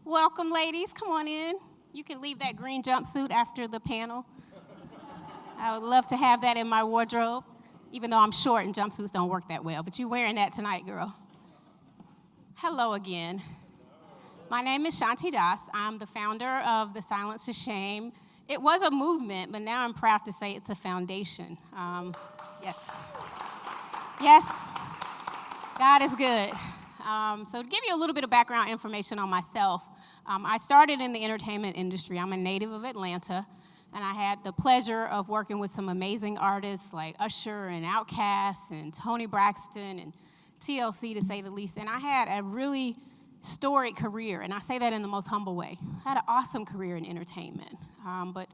Welcome, ladies. Come on in. You can leave that green jumpsuit after the panel. I would love to have that in my wardrobe, even though I'm short and jumpsuits don't work that well. But you're wearing that tonight, girl. Hello again. My name is Shanti. I'm the founder of the Silence to Shame. It was a movement, but now I'm proud to say it's a foundation. Yes. Yes. God is good. So to give you a little bit of background information on myself, I started in the entertainment industry. I'm a native of Atlanta, and I had the pleasure of working with some amazing artists like Usher and Outkast and Toni Braxton and TLC, to say the least. And I had a really storied career, and I say that in the most humble way. I had an awesome career in entertainment, but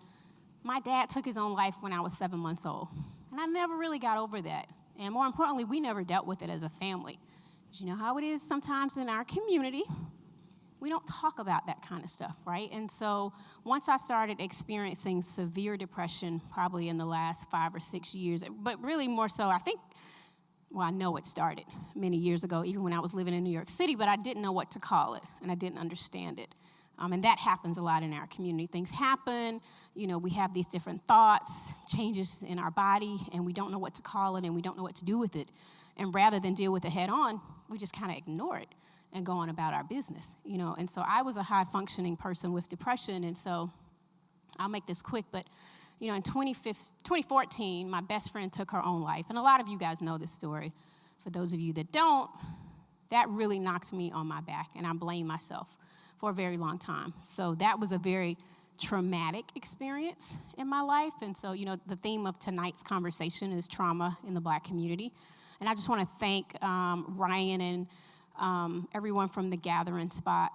my dad took his own life when I was 7 months old, and I never really got over that. And more importantly, we never dealt with it as a family. You know how it is sometimes in our community, we don't talk about that kind of stuff, right? And so once I started experiencing severe depression, probably in the last 5 or 6 years, but really more so, I know it started many years ago, even when I was living in New York City, but I didn't know what to call it, and I didn't understand it. And that happens a lot in our community. Things happen, we have these different thoughts, changes in our body, and we don't know what to call it, and we don't know what to do with it. And rather than deal with it head on, we just kind of ignore it and go on about our business, And so I was a high-functioning person with depression, and so I'll make this quick, but, in 2014, my best friend took her own life. And a lot of you guys know this story. For those of you that don't, that really knocked me on my back, and I blame myself for a very long time. So that was a very traumatic experience in my life. And so, the theme of tonight's conversation is trauma in the Black community. And I just want to thank Ryan and everyone from the Gathering Spot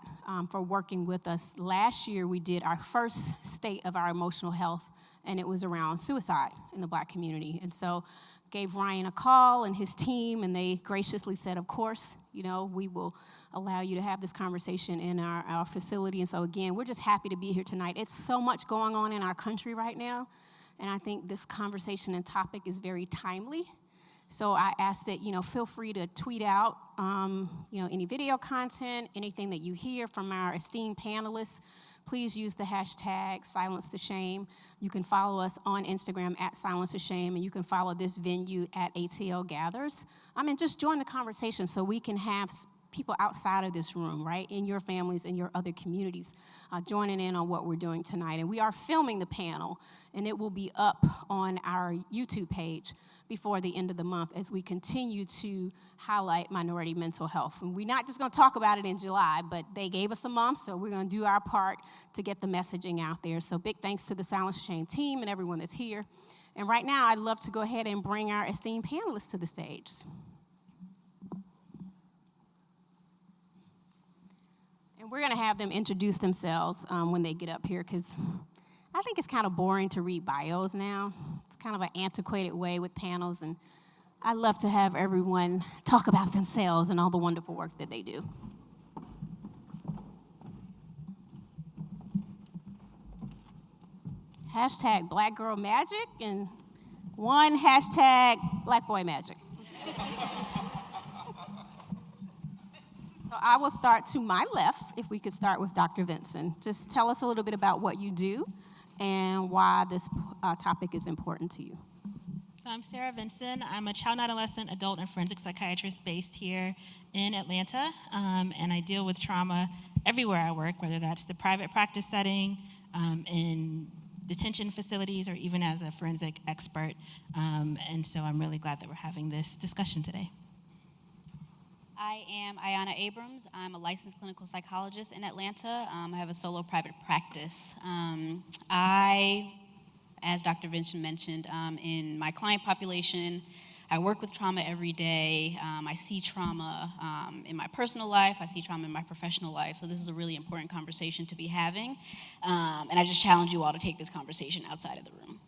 for working with us. Last year, we did our first state of our emotional health, and it was around suicide in the Black community. And so gave Ryan a call and his team, and they graciously said, of course, we will allow you to have this conversation in our facility. And so, again, we're just happy to be here tonight. It's so much going on in our country right now, and I think this conversation and topic is very timely. So I ask that, feel free to tweet out, any video content, anything that you hear from our esteemed panelists. Please use the hashtag #SilenceTheShame. You can follow us on Instagram @SilenceTheShame, and you can follow this venue at ATL Gathers. And just join the conversation so we can have people outside of this room, right, in your families and your other communities, joining in on what we're doing tonight. And we are filming the panel, and it will be up on our YouTube page before the end of the month as we continue to highlight minority mental health. And we're not just going to talk about it in July, but they gave us a month, so we're going to do our part to get the messaging out there. So big thanks to the Silence to Shame team and everyone that's here. And right now, I'd love to go ahead and bring our esteemed panelists to the stage. And we're going to have them introduce themselves when they get up here, because I think it's kind of boring to read bios now. It's kind of an antiquated way with panels, and I love to have everyone talk about themselves and all the wonderful work that they do. Hashtag Black Girl Magic and one hashtag Black Boy Magic. So I will start to my left, if we could start with Dr. Vinson. Just tell us a little bit about what you do and why this topic is important to you. So I'm Sarah Vinson. I'm a child and adolescent adult and forensic psychiatrist based here in Atlanta, and I deal with trauma everywhere I work, whether that's the private practice setting, in detention facilities, or even as a forensic expert. And so I'm really glad that we're having this discussion today. I am Ayanna Abrams. I'm a licensed clinical psychologist in Atlanta. I have a solo private practice. As Dr. Vinson mentioned, in my client population, I work with trauma every day. I see trauma in my personal life. I see trauma in my professional life. So this is a really important conversation to be having. And I just challenge you all to take this conversation outside of the room.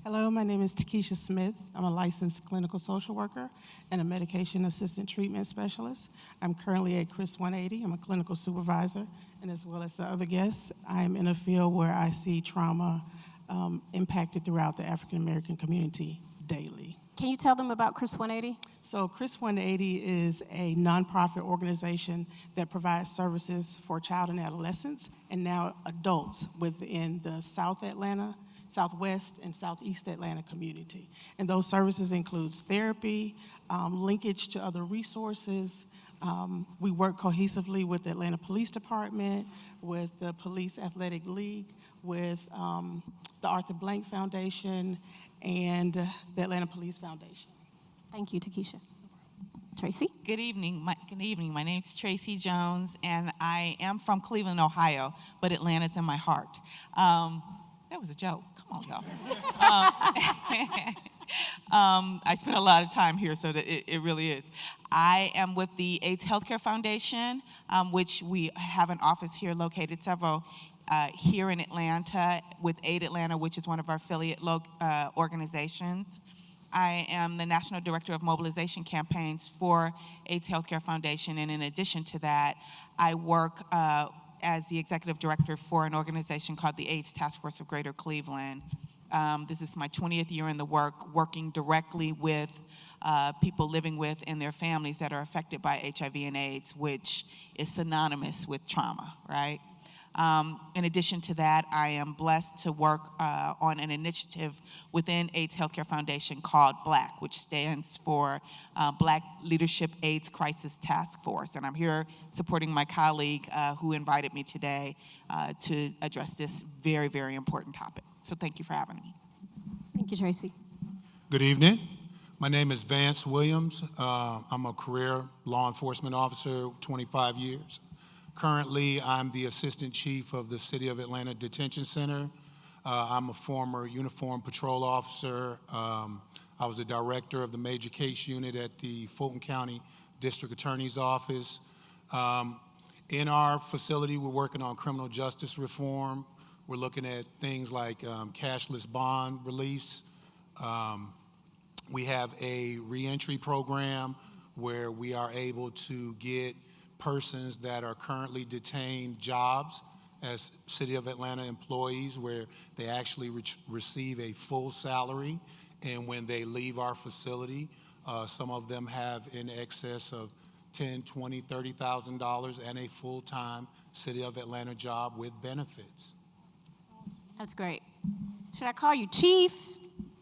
Hello, my name is Takesha Smith. I'm a licensed clinical social worker and a medication-assisted treatment specialist. I'm currently at Chris 180. I'm a clinical supervisor, and as well as the other guests, I'm in a field where I see trauma impacted throughout the African-American community daily. Can you tell them about Chris 180? So Chris 180 is a nonprofit organization that provides services for child and adolescents and now adults within the South Atlanta, Southwest, and Southeast Atlanta community. And those services includes therapy, linkage to other resources. We work cohesively with the Atlanta Police Department, with the Police Athletic League, with the Arthur Blank Foundation, and the Atlanta Police Foundation. Thank you, Takesha. Traci? Good evening. My name's Traci Jones, and I am from Cleveland, Ohio, but Atlanta's in my heart. That was a joke. Come on, y'all. I spent a lot of time here, so that it really is. I am with the AIDS Healthcare Foundation, which we have an office here located several here in Atlanta with Aid Atlanta, which is one of our affiliate organizations. I am the National Director of Mobilization Campaigns for AIDS Healthcare Foundation, and in addition to that, I work as the Executive Director for an organization called the AIDS Task Force of Greater Cleveland. This is my 20th year in the working directly with people living with and their families that are affected by HIV and AIDS, which is synonymous with trauma, right? In addition to that, I am blessed to work on an initiative within AIDS Healthcare Foundation called BLACK, which stands for Black Leadership AIDS Crisis Task Force. And I'm here supporting my colleague who invited me today to address this very, very important topic. So thank you for having me. Thank you, Traci. Good evening. My name is Vance Williams. I'm a career law enforcement officer, 25 years. Currently, I'm the Assistant Chief of the City of Atlanta Detention Center. I'm a former uniformed patrol officer. I was the director of the major case unit at the Fulton County District Attorney's Office. In our facility, we're working on criminal justice reform. We're looking at things like cashless bond release. We have a reentry program where we are able to get persons that are currently detained jobs as City of Atlanta employees, where they actually receive a full salary, and when they leave our facility, some of them have in excess of $10,000, $20,000, $30,000 and a full-time City of Atlanta job with benefits. That's great. Should I call you Chief?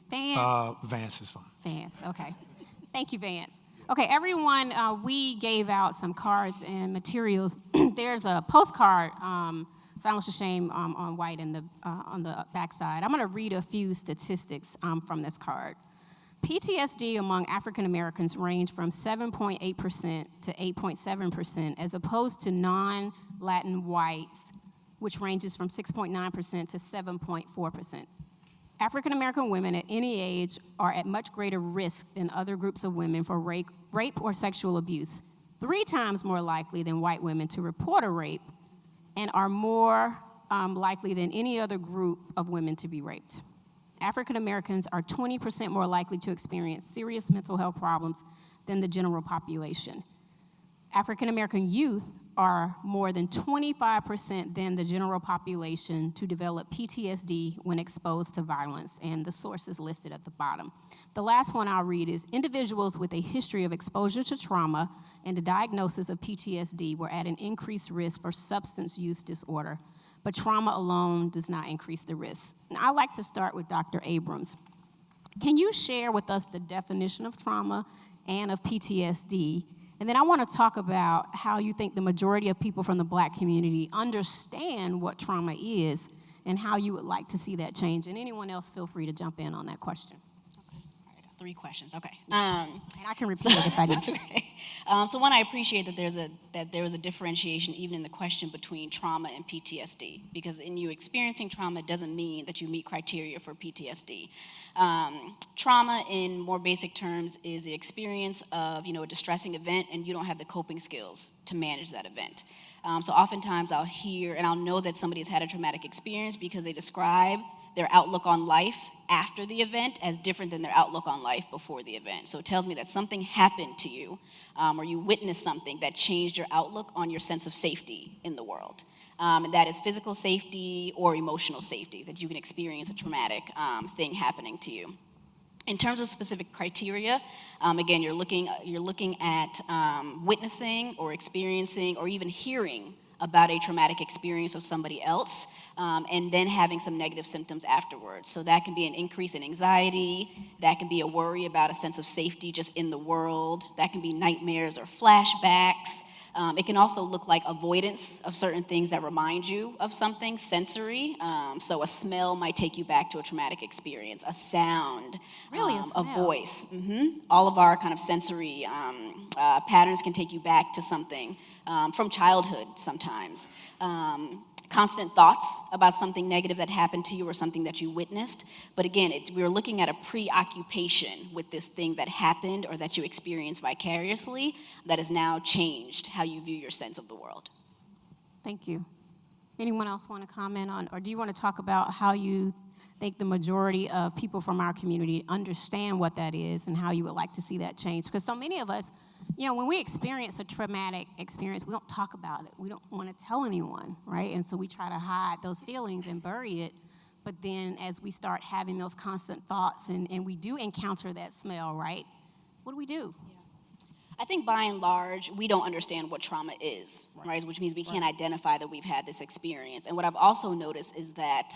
Vance? Vance is fine. Vance, okay. Thank you, Vance. Okay, everyone, we gave out some cards and materials. There's a postcard, Silence the Shame on white on the backside. I'm going to read a few statistics from this card. PTSD among African Americans range from 7.8% to 8.7%, as opposed to non-Latin whites, which ranges from 6.9% to 7.4%. African American women at any age are at much greater risk than other groups of women for rape or sexual abuse, 3 times more likely than white women to report a rape, and are more likely than any other group of women to be raped. African Americans are 20% more likely to experience serious mental health problems than the general population. African American youth are more than 25% than the general population to develop PTSD when exposed to violence, and the source is listed at the bottom. The last one I'll read is individuals with a history of exposure to trauma and a diagnosis of PTSD were at an increased risk for substance use disorder, but trauma alone does not increase the risk. Now, I'd like to start with Dr. Abrams. Can you share with us the definition of trauma and of PTSD? And then I want to talk about how you think the majority of people from the Black community understand what trauma is and how you would like to see that change. And anyone else, feel free to jump in on that question. Okay. All right, I got 3 questions. Okay. And I can repeat it if I need to. Okay. So one, I appreciate that there was a differentiation even in the question between trauma and PTSD, because in you experiencing trauma doesn't mean that you meet criteria for PTSD. Trauma, in more basic terms, is the experience of a distressing event, and you don't have the coping skills to manage that event. So oftentimes I'll hear and I'll know that somebody has had a traumatic experience because they describe their outlook on life after the event as different than their outlook on life before the event. So it tells me that something happened to you, or you witnessed something that changed your outlook on your sense of safety in the world. And that is physical safety or emotional safety, that you can experience a traumatic thing happening to you. In terms of specific criteria, again, you're looking at witnessing or experiencing or even hearing about a traumatic experience of somebody else, and then having some negative symptoms afterwards. So that can be an increase in anxiety, that can be a worry about a sense of safety just in the world, that can be nightmares or flashbacks. It can also look like avoidance of certain things that remind you of something sensory. So a smell might take you back to a traumatic experience, a sound, Really, a a smell? voice. All of our kind of sensory patterns can take you back to something from childhood sometimes. Constant thoughts about something negative that happened to you or something that you witnessed. But again, we're looking at a preoccupation with this thing that happened or that you experienced vicariously that has now changed how you view your sense of the world. Thank you. Anyone else want to comment on, or do you want to talk about how you think the majority of people from our community understand what that is and how you would like to see that change? Because so many of us, when we experience a traumatic experience, we don't talk about it. We don't want to tell anyone, right? And so we try to hide those feelings and bury it. But then as we start having those constant thoughts and we do encounter that smell, right? What do? I think by and large, we don't understand what trauma is, right? Which means we can't identify that we've had this experience. And what I've also noticed is that,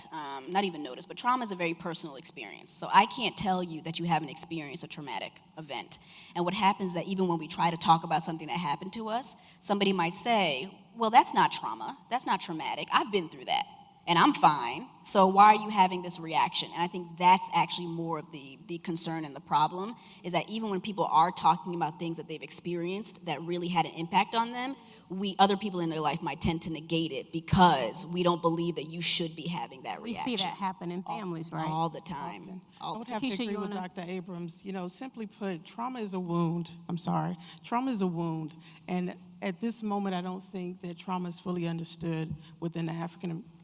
not even noticed, but trauma is a very personal experience. So I can't tell you that you haven't experienced a traumatic event. And what happens is that even when we try to talk about something that happened to us, somebody might say, well, that's not trauma, that's not traumatic, I've been through that. And I'm fine, so why are you having this reaction? And I think that's actually more of the concern and the problem, is that even when people are talking about things that they've experienced that really had an impact on them, other people in their life might tend to negate it because we don't believe that you should be having that reaction. We see that happen in families, right? All the time. I would have Takesha, to agree you with wanna- Dr. Abrams. Simply put, trauma is a wound. Trauma is a wound. And at this moment, I don't think that trauma is fully understood within the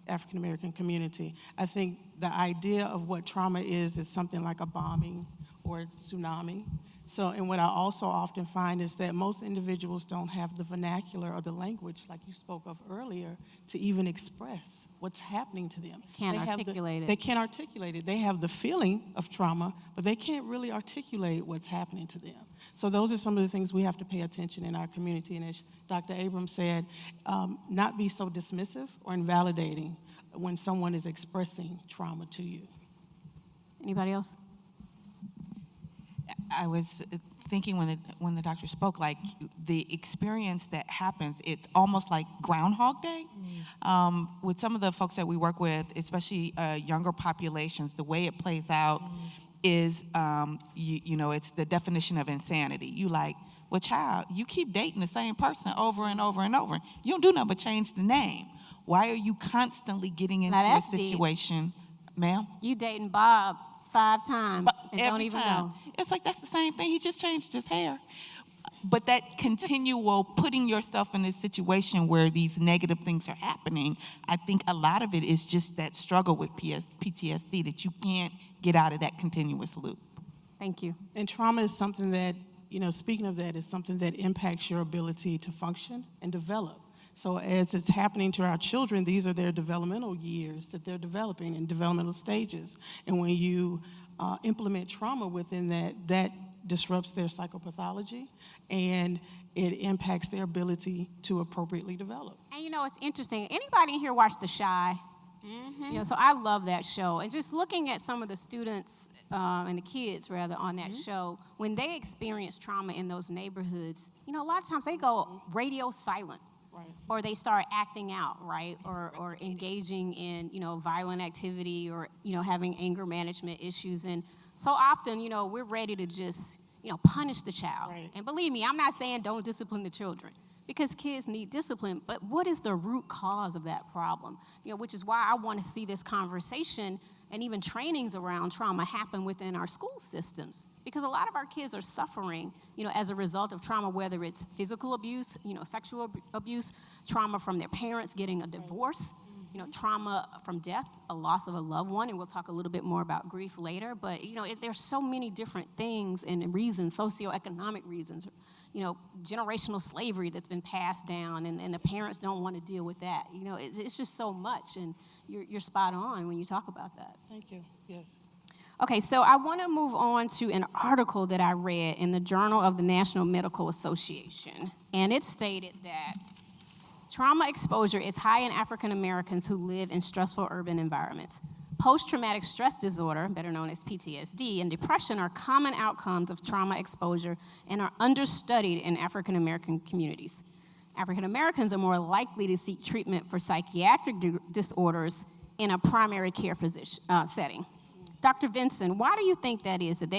African-American community. I think the idea of what trauma is something like a bombing or a tsunami. So, and what I also often find is that most individuals don't have the vernacular or the language, like you spoke of earlier, to even express what's happening to them. Can't They have articulate it. They can't articulate it. They have the feeling of trauma, but they can't really articulate what's happening to them. So those are some of the things we have to pay attention in our community. And as Dr. Abrams said, not be so dismissive or invalidating when someone is expressing trauma to you. Anybody else? I was thinking when the doctor spoke, like the experience that happens, it's almost like Groundhog Day. With some of the folks that we work with, especially younger populations, the way it plays out is, it's the definition of insanity. You like, well, child, you keep dating the same person over and over and over. You don't do nothing but change the name. Why are you constantly getting into a that's deep. situation, ma'am? You dating Bob 5 times But and every don't even time. know. It's like that's the same thing. He just changed his hair. But that continual putting yourself in this situation where these negative things are happening, I think a lot of it is just that struggle with PTSD that you can't get out of that continuous loop. Thank you. And trauma is something that, speaking of that, is something that impacts your ability to function and develop. So as it's happening to our children, these are their developmental years that they're developing in developmental stages. And when you implement trauma within that disrupts their psychopathology and it impacts their ability to appropriately develop. And it's interesting. Anybody in here watch The Chi? So I love that show. And just looking at some of the students and the kids, rather, on that show, when they experience trauma in those neighborhoods, a lot of times they go radio silent. Right. Or they start acting out, right? Or engaging in, violent activity or, having anger management issues. And so often, we're ready to just, punish the child. Right. And believe me, I'm not saying don't discipline the children because kids need discipline, but what is the root cause of that problem? Which is why I want to see this conversation and even trainings around trauma happen within our school systems. Because a lot of our kids are suffering, as a result of trauma, whether it's physical abuse, sexual abuse, trauma from their parents getting a divorce, trauma from death, a loss of a loved one, and we'll talk a little bit more about grief later. But, there's so many different things and reasons, socioeconomic reasons, generational slavery that's been passed down, and the parents don't want to deal with that. It's just so much, and you're spot on when you talk about that. Thank you. Yes. Okay, so I want to move on to an article that I read in the Journal of the National Medical Association. And it stated that trauma exposure is high in African Americans who live in stressful urban environments. Post-traumatic stress disorder, better known as PTSD, and depression are common outcomes of trauma exposure and are understudied in African American communities. African Americans are more likely to seek treatment for psychiatric disorders in a primary care setting. Dr. Vinson, why do you think that is? That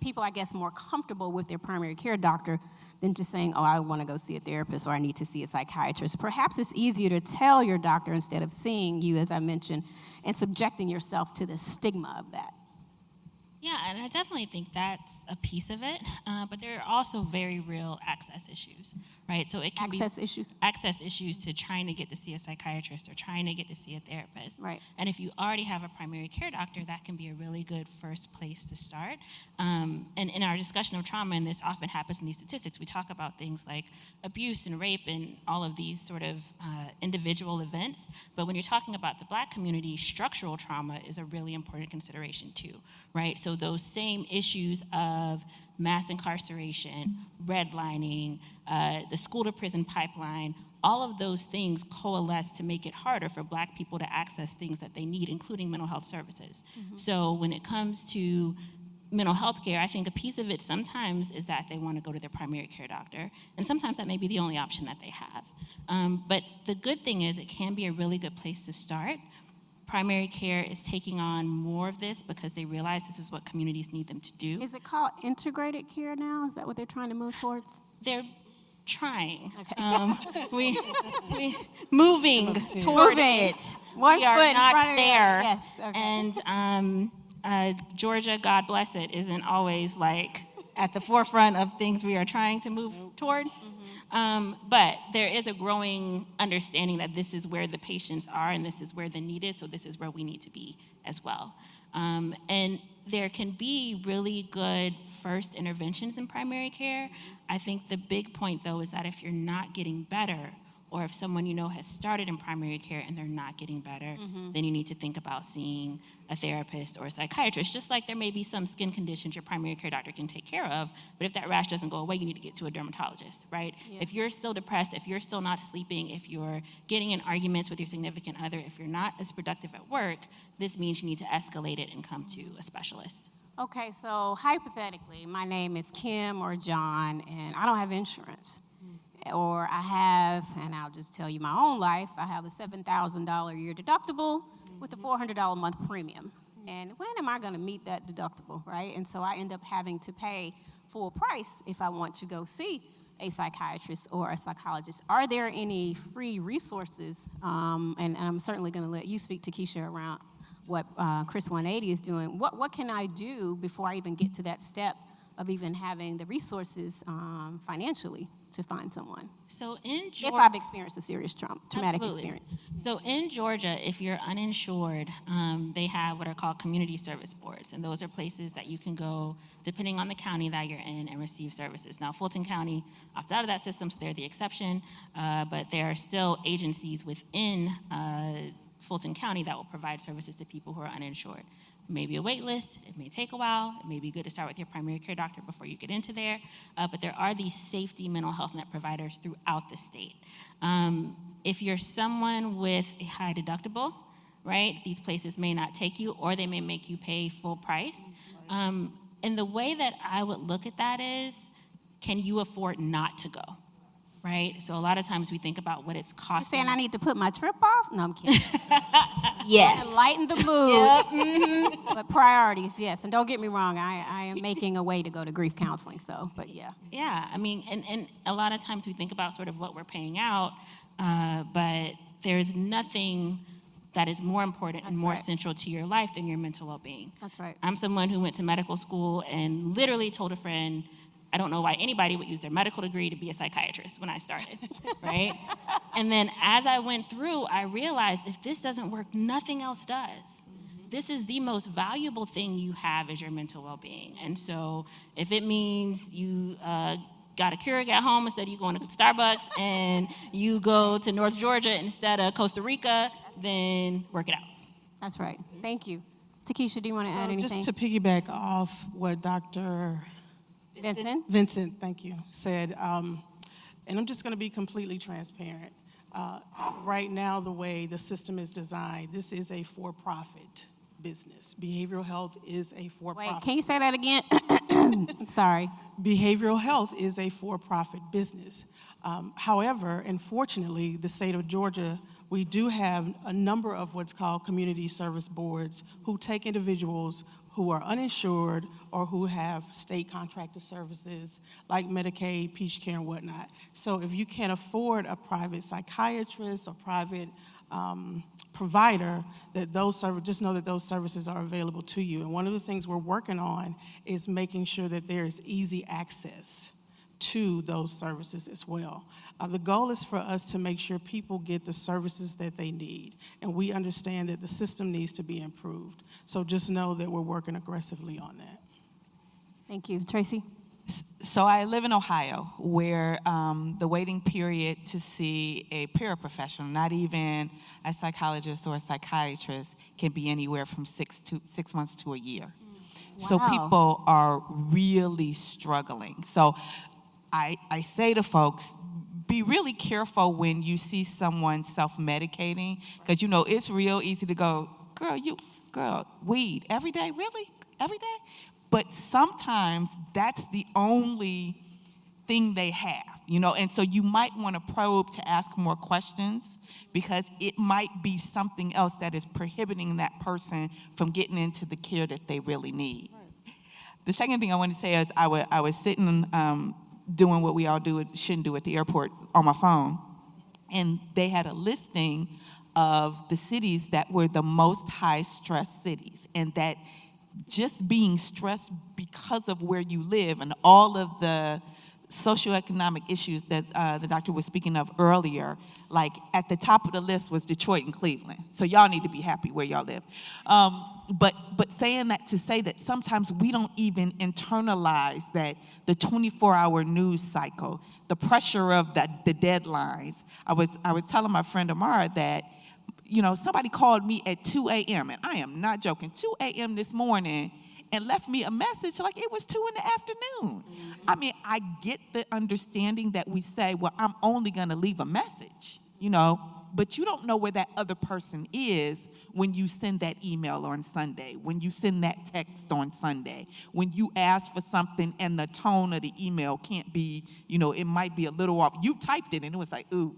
people, I guess, more comfortable with their primary care doctor than just saying, oh, I want to go see a therapist or I need to see a psychiatrist. Perhaps it's easier to tell your doctor instead of seeing you, as I mentioned, and subjecting yourself to the stigma of that. Yeah, and I definitely think that's a piece of it, but there are also very real access issues, right? So it can Access issues? Access issues to trying to get to see a psychiatrist or trying to get to see a therapist. Right. And if you already have a primary care doctor, that can be a really good first place to start. And in our discussion of trauma, and this often happens in these statistics, we talk about things like abuse and rape and all of these sort of individual events. But when you're talking about the Black community, structural trauma is a really important consideration too, right? So those same issues of mass incarceration, redlining, the school to prison pipeline, all of those things coalesce to make it harder for Black people to access things that they need, including mental health services. Mm-hmm. So when it comes to mental health care, I think a piece of it sometimes is that they want to go to their primary care doctor, and sometimes that may be the only option that they have. But the good thing is it can be a really good place to start. Primary care is taking on more of this because they realize this is what communities need them to do. Is it called integrated care now? Is that what they're trying to move towards? They're trying. Okay. We moving toward it. One we are foot in not front of the there. other. Yes. Okay. And Georgia, God bless it, isn't always like at the forefront of things we are trying to move toward. But there is a growing understanding that this is where the patients are and this is where the need is, so this is where we need to be as well. And there can be really good first interventions in primary care. I think the big point, though, is that if you're not getting better, or if someone you know has started in primary care and they're not getting better, then you need to think about seeing a therapist or a psychiatrist. Just like there may be some skin conditions your primary care doctor can take care of, but if that rash doesn't go away, you need to get to a dermatologist, right? Yeah. If you're still depressed, if you're still not sleeping, if you're getting in arguments with your significant other, if you're not as productive at work, this means you need to escalate it and come to a specialist. Okay, so hypothetically, my name is Kim or John, and I don't have insurance. Or I have, and I'll just tell you my own life, I have a $7,000 a year deductible with a $400 a month premium. And when am I going to meet that deductible, right? And so I end up having to pay full price if I want to go see a psychiatrist or a psychologist. Are there any free resources? And I'm certainly going to let you speak, Takesha, around what Chris 180 is doing. What can I do before I even get to that step of even having the resources financially to find someone? So in Georgia, if I've experienced a serious traumatic absolutely. experience. So in Georgia, if you're uninsured, they have what are called community service boards, and those are places that you can go, depending on the county that you're in, and receive services. Now, Fulton County opted out of that system, so they're the exception, but there are still agencies within Fulton County that will provide services to people who are uninsured. It may be a wait list, it may take a while, it may be good to start with your primary care doctor before you get into there, but there are these safety mental health net providers throughout the state. If you're someone with a high deductible, right, these places may not take you, or they may make you pay full price. And the way that I would look at that is, can you afford not to go? Right? So a lot of times we think about what it's costing. You're saying I need to put my trip off? No, I'm kidding. Yes. Lighten the mood. Yep. But priorities, yes. And don't get me wrong, I am making a way to go to grief counseling, so, but yeah. Yeah, I mean, and a lot of times we think about sort of what we're paying out, but there's nothing that is more important and more central to your life than your mental well-being. That's right. I'm someone who went to medical school and literally told a friend, I don't know why anybody would use their medical degree to be a psychiatrist when I started, right? And then as I went through, I realized if this doesn't work, nothing else does. This is the most valuable thing you have is your mental well-being. And so if it means you got a Keurig at home instead of you going to Starbucks and you go to North Georgia instead of Costa Rica, then work it out. That's right. Thank you. Takesha, do you want to add anything? Just to piggyback off what Dr. Vincent, thank you, said, and I'm just going to be completely transparent. Right now, the way the system is designed, this is a for-profit business. Behavioral health is a for-profit. Wait, can you say that again? I'm sorry. Behavioral health is a for-profit business. However, unfortunately, the state of Georgia, we do have a number of what's called community service boards who take individuals who are uninsured or who have state contracted services like Medicaid, Peach Care, and whatnot. So if you can't afford a private psychiatrist or private provider, that just know that those services are available to you. And one of the things we're working on is making sure that there is easy access to those services as well. The goal is for us to make sure people get the services that they need, and we understand that the system needs to be improved. So just know that we're working aggressively on that. Thank you. Traci? So I live in Ohio, where the waiting period to see a paraprofessional, not even a psychologist or a psychiatrist, can be anywhere from 6 months to a year. So Wow. people are really struggling. So I say to folks, be really careful when you see someone self-medicating, because you know it's real easy to go, girl, weed every day, really? Every day? But sometimes that's the only thing they have, you know, and so you might want to probe to ask more questions, because it might be something else that is prohibiting that person from getting into the care that they really need. Right. The second thing I want to say is I was sitting doing what we all shouldn't do at the airport on my phone, and they had a listing of the cities that were the most high-stress cities, and that just being stressed because of where you live and all of the socioeconomic issues that the doctor was speaking of earlier, like at the top of the list was Detroit and Cleveland. So y'all need to be happy where y'all live. But saying that to say that sometimes we don't even internalize that the 24-hour news cycle, the pressure of the deadlines. I was telling my friend Amara that, you know, somebody called me at 2 a.m., and I am not joking, 2 a.m. this morning, and left me a message like it was 2 in the afternoon. Mm-hmm. I mean, I get the understanding that we say, well, I'm only going to leave a message, you know, but you don't know where that other person is when you send that email on Sunday, when you send that text on Sunday, when you ask for something and the tone of the email can't be, you know, it might be a little off. You typed it and it was like, ooh,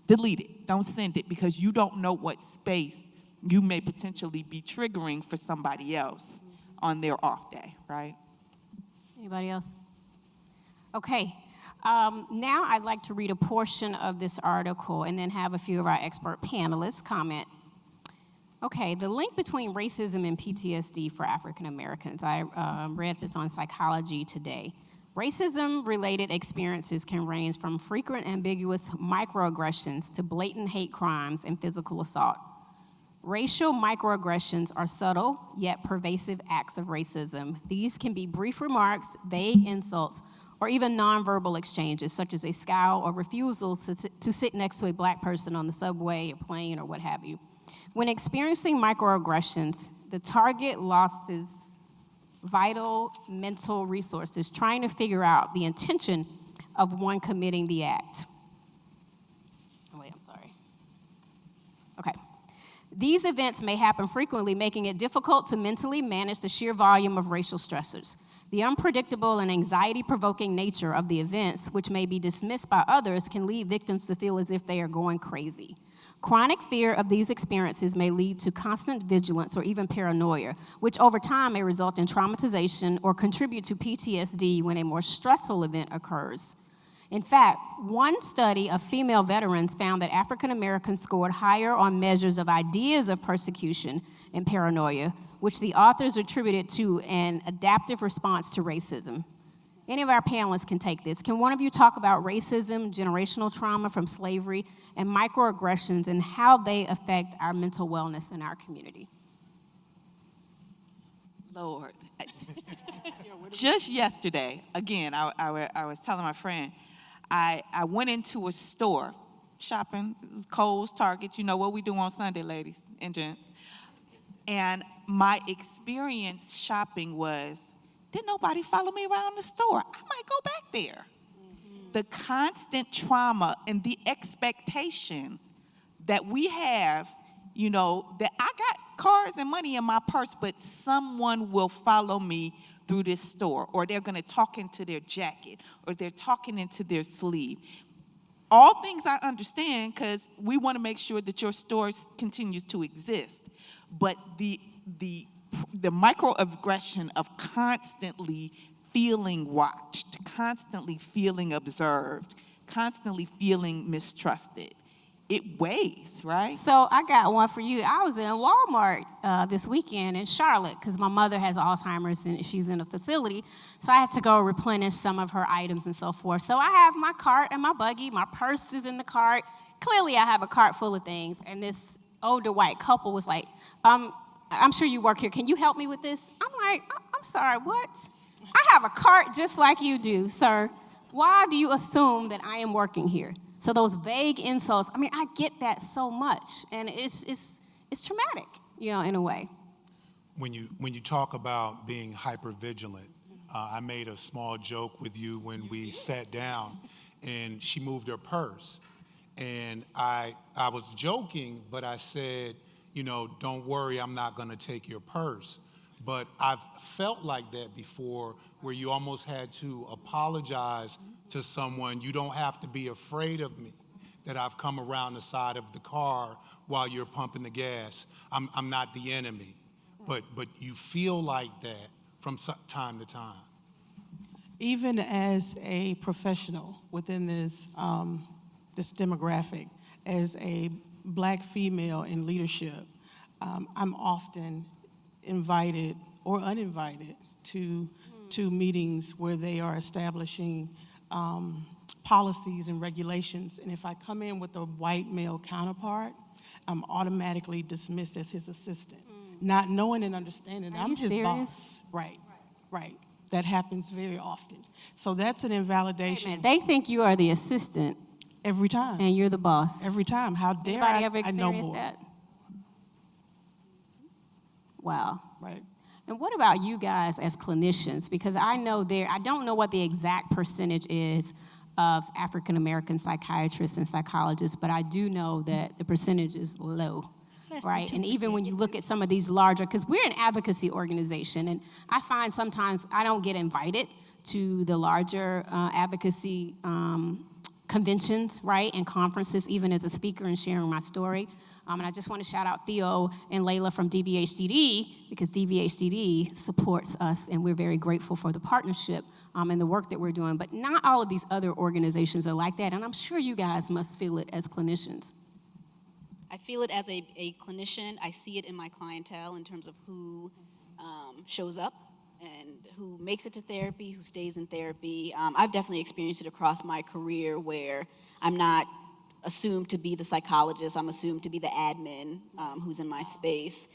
delete it. Don't send it, because you don't know what space you may potentially be triggering for somebody else on their off day, right? Anybody else? Okay. Now I'd like to read a portion of this article and then have a few of our expert panelists comment. Okay, the link between racism and PTSD for African Americans. I read this on Psychology Today. Racism-related experiences can range from frequent ambiguous microaggressions to blatant hate crimes and physical assault. Racial microaggressions are subtle yet pervasive acts of racism. These can be brief remarks, vague insults, or even nonverbal exchanges, such as a scowl or refusal to sit next to a black person on the subway or plane or what have you. When experiencing microaggressions, the target loses vital mental resources trying to figure out the intention of one committing the act. Oh, wait, I'm sorry. Okay. These events may happen frequently, making it difficult to mentally manage the sheer volume of racial stressors. The unpredictable and anxiety-provoking nature of the events, which may be dismissed by others, can lead victims to feel as if they are going crazy. Chronic fear of these experiences may lead to constant vigilance or even paranoia, which over time may result in traumatization or contribute to PTSD when a more stressful event occurs. In fact, one study of female veterans found that African Americans scored higher on measures of ideas of persecution and paranoia, which the authors attributed to an adaptive response to racism. Any of our panelists can take this. Can one of you talk about racism, generational trauma from slavery, and microaggressions and how they affect our mental wellness in our community? Lord. Just yesterday, again, I was telling my friend, I went into a store shopping, Kohl's, Target, you know what we do on Sunday, ladies and gents. And my experience shopping was, didn't nobody follow me around the store? I might go back there. The constant trauma and the expectation that we have, that I got cards and money in my purse, but someone will follow me through this store, or they're going to talk into their jacket, or they're talking into their sleeve. All things I understand, because we want to make sure that your store continues to exist. But the microaggression of constantly feeling watched, constantly feeling observed, constantly feeling mistrusted, it weighs, right? So I got one for you. I was in Walmart this weekend in Charlotte because my mother has Alzheimer's and she's in a facility. So I had to go replenish some of her items and so forth. So I have my cart and my buggy. My purse is in the cart. Clearly I have a cart full of things. And this older white couple was like, I'm sure you work here. Can you help me with this? I'm like, I'm sorry, what? I have a cart just like you do, sir. Why do you assume that I am working here? So those vague insults, I get that so much, and it's traumatic, in a way. When you talk about being hypervigilant, I made a small joke with you when we sat down, and she moved her purse, and I was joking, but I said, don't worry, I'm not going to take your purse. But I've felt like that before, where you almost had to apologize to someone. You don't have to be afraid of me, that I've come around the side of the car while you're pumping the gas. I'm not the enemy. But you feel like that from time to time. Even as a professional within this demographic, as a Black female in leadership, I'm often invited or uninvited to meetings where they are establishing policies and regulations. And if I come in with a white male counterpart, I'm automatically dismissed as his assistant, not knowing and understanding I'm his boss. Right. That happens very often. So that's an invalidation. They think you are the assistant. Every time. And you're the boss. Every time. How dare Anybody ever I know experienced more? that? Wow. Right. And what about you guys as clinicians? Because I don't know what the exact percentage is of African American psychiatrists and psychologists, but I do know that the percentage is low, right? And even when you look at some of these larger, because we're an advocacy organization, and I find sometimes I don't get invited to the larger advocacy conventions, right, and conferences, even as a speaker and sharing my story. And I just want to shout out Theo and Layla from DBHDD, because DBHDD supports us, and we're very grateful for the partnership and the work that we're doing. But not all of these other organizations are like that, and I'm sure you guys must feel it as clinicians. I feel it as a clinician. I see it in my clientele in terms of who shows up and who makes it to therapy, who stays in therapy. I've definitely experienced it across my career where I'm not assumed to be the psychologist, I'm assumed to be the admin who's in my space.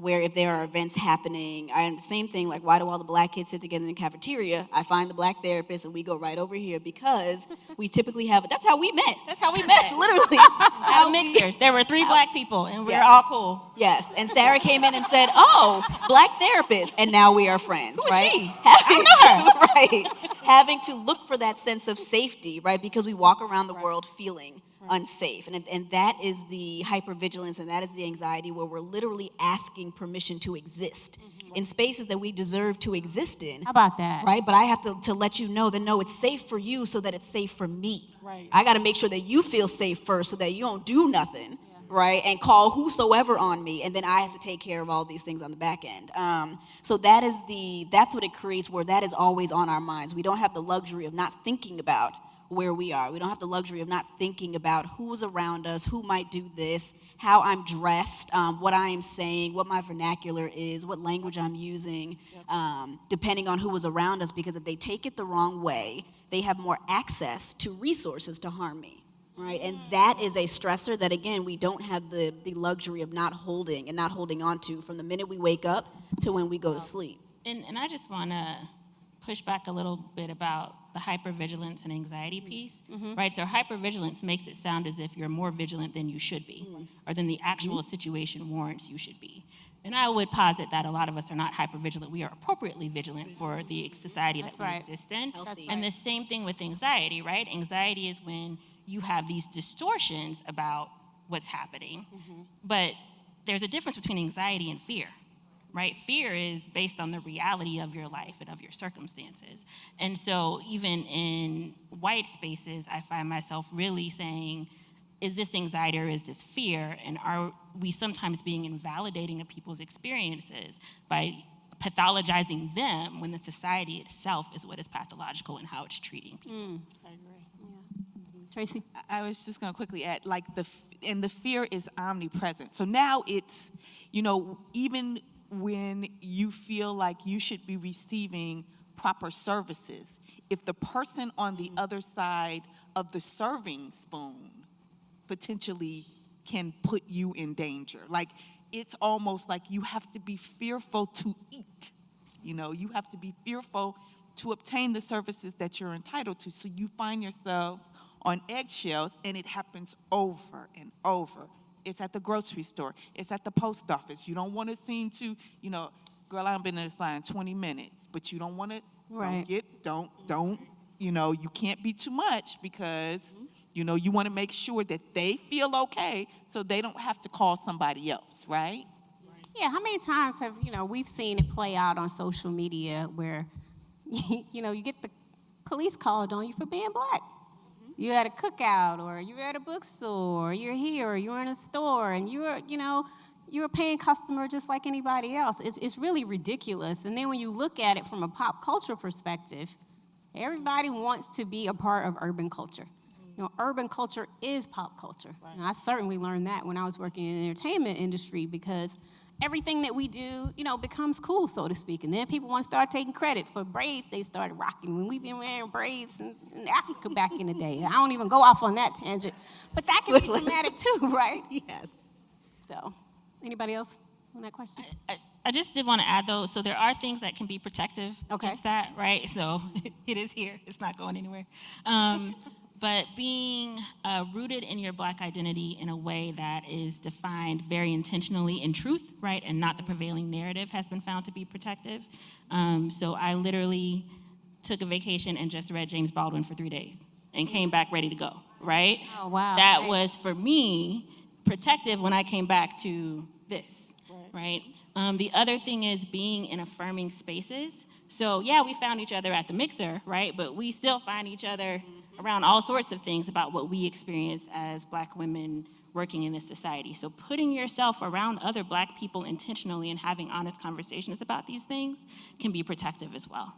Where if there are events happening, same thing, like why do all the Black kids sit together in the cafeteria? I find the Black therapist and we go right over here because we typically that's how we met. That's how we met. That's literally At a mixer. There were 3 Black people, and we're all cool. Yes, and Sarah came in and said, "Oh, Black therapist," and now we are friends. Who is right? she? I Right. Having to look for that sense of safety, right? Because we walk around the world feeling unsafe, and that is the hypervigilance, and that is the anxiety where we're literally asking permission to exist in spaces that we deserve to exist in. How about that? Right, but I have to let you know that no, it's safe for you so that it's safe for me. Right. I got to make sure that you feel safe first so that you don't do nothing, right, and call whosoever on me, and then I have to take care of all these things on the back end. So that's what it creates, where that is always on our minds. We don't have the luxury of not thinking about where we are. We don't have the luxury of not thinking about who's around us, who might do this, how I'm dressed, what I am saying, what my vernacular is, what language I'm using, depending on who is around us, because if they take it the wrong way, they have more access to resources to harm me, right? And that is a stressor that, again, we don't have the luxury of not holding and not holding on to from the minute we wake up to when we go to sleep. And I just want to push back a little bit about the hypervigilance and anxiety piece, right? So hypervigilance makes it sound as if you're more vigilant than you should be, or than the actual situation warrants you should be. And I would posit that a lot of us are not hypervigilant. We are appropriately vigilant for the society That's that we right. exist in. That's And right. the same thing with anxiety, right? Anxiety is when you have these distortions about what's happening. But there's a difference between anxiety and fear, right? Fear is based on the reality of your life and of your circumstances. And so even in white spaces, I find myself really saying, is this anxiety or is this fear? And are we sometimes being invalidating of people's experiences by pathologizing them when the society itself is what is pathological and how it's treating people? I agree. Traci? I was just going to quickly add, like, the fear is omnipresent. So now it's, even when you feel like you should be receiving proper services, if the person on the other side of the serving spoon potentially can put you in danger. Like, it's almost like you have to be fearful to eat. You have to be fearful to obtain the services that you're entitled to. So you find yourself on eggshells, and it happens over and over. It's at the grocery store. It's at the post office. You don't want to seem to, girl, I've been in this line 20 minutes, but you don't want to, Right. you can't be too much because, you want to make sure that they feel okay so they don't have to call somebody else, right? Yeah, how many times have, we've seen it play out on social media where, you get the police called on you for being black. You at a cookout, or you're at a bookstore, or you're here, or you're in a store, and you're a paying customer just like anybody else. It's really ridiculous. And then when you look at it from a pop culture perspective, everybody wants to be a part of urban culture. Urban culture is pop culture. Right. And I certainly learned that when I was working in the entertainment industry, because everything that we do, becomes cool, so to speak. And then people want to start taking credit for braids they started rocking when we've been wearing braids in Africa back in the day. I don't even go off on that tangent. But that can be dramatic too, right? Yes. So, anybody else on that question? I just did want to add, though, so there are things that can be protective Okay. against that, right? So it is here. It's not going anywhere. But being rooted in your Black identity in a way that is defined very intentionally in truth, right, and not the prevailing narrative has been found to be protective. So I literally took a vacation and just read James Baldwin for 3 days and came back ready to go, right? Oh, wow. That Nice. was, for me, protective when I came back to this, right? The other thing is being in affirming spaces. So, yeah, we found each other at the mixer, right? But we still find each other around all sorts of things about what we experience as Black women working in this society. So putting yourself around other Black people intentionally and having honest conversations about these things can be protective as well.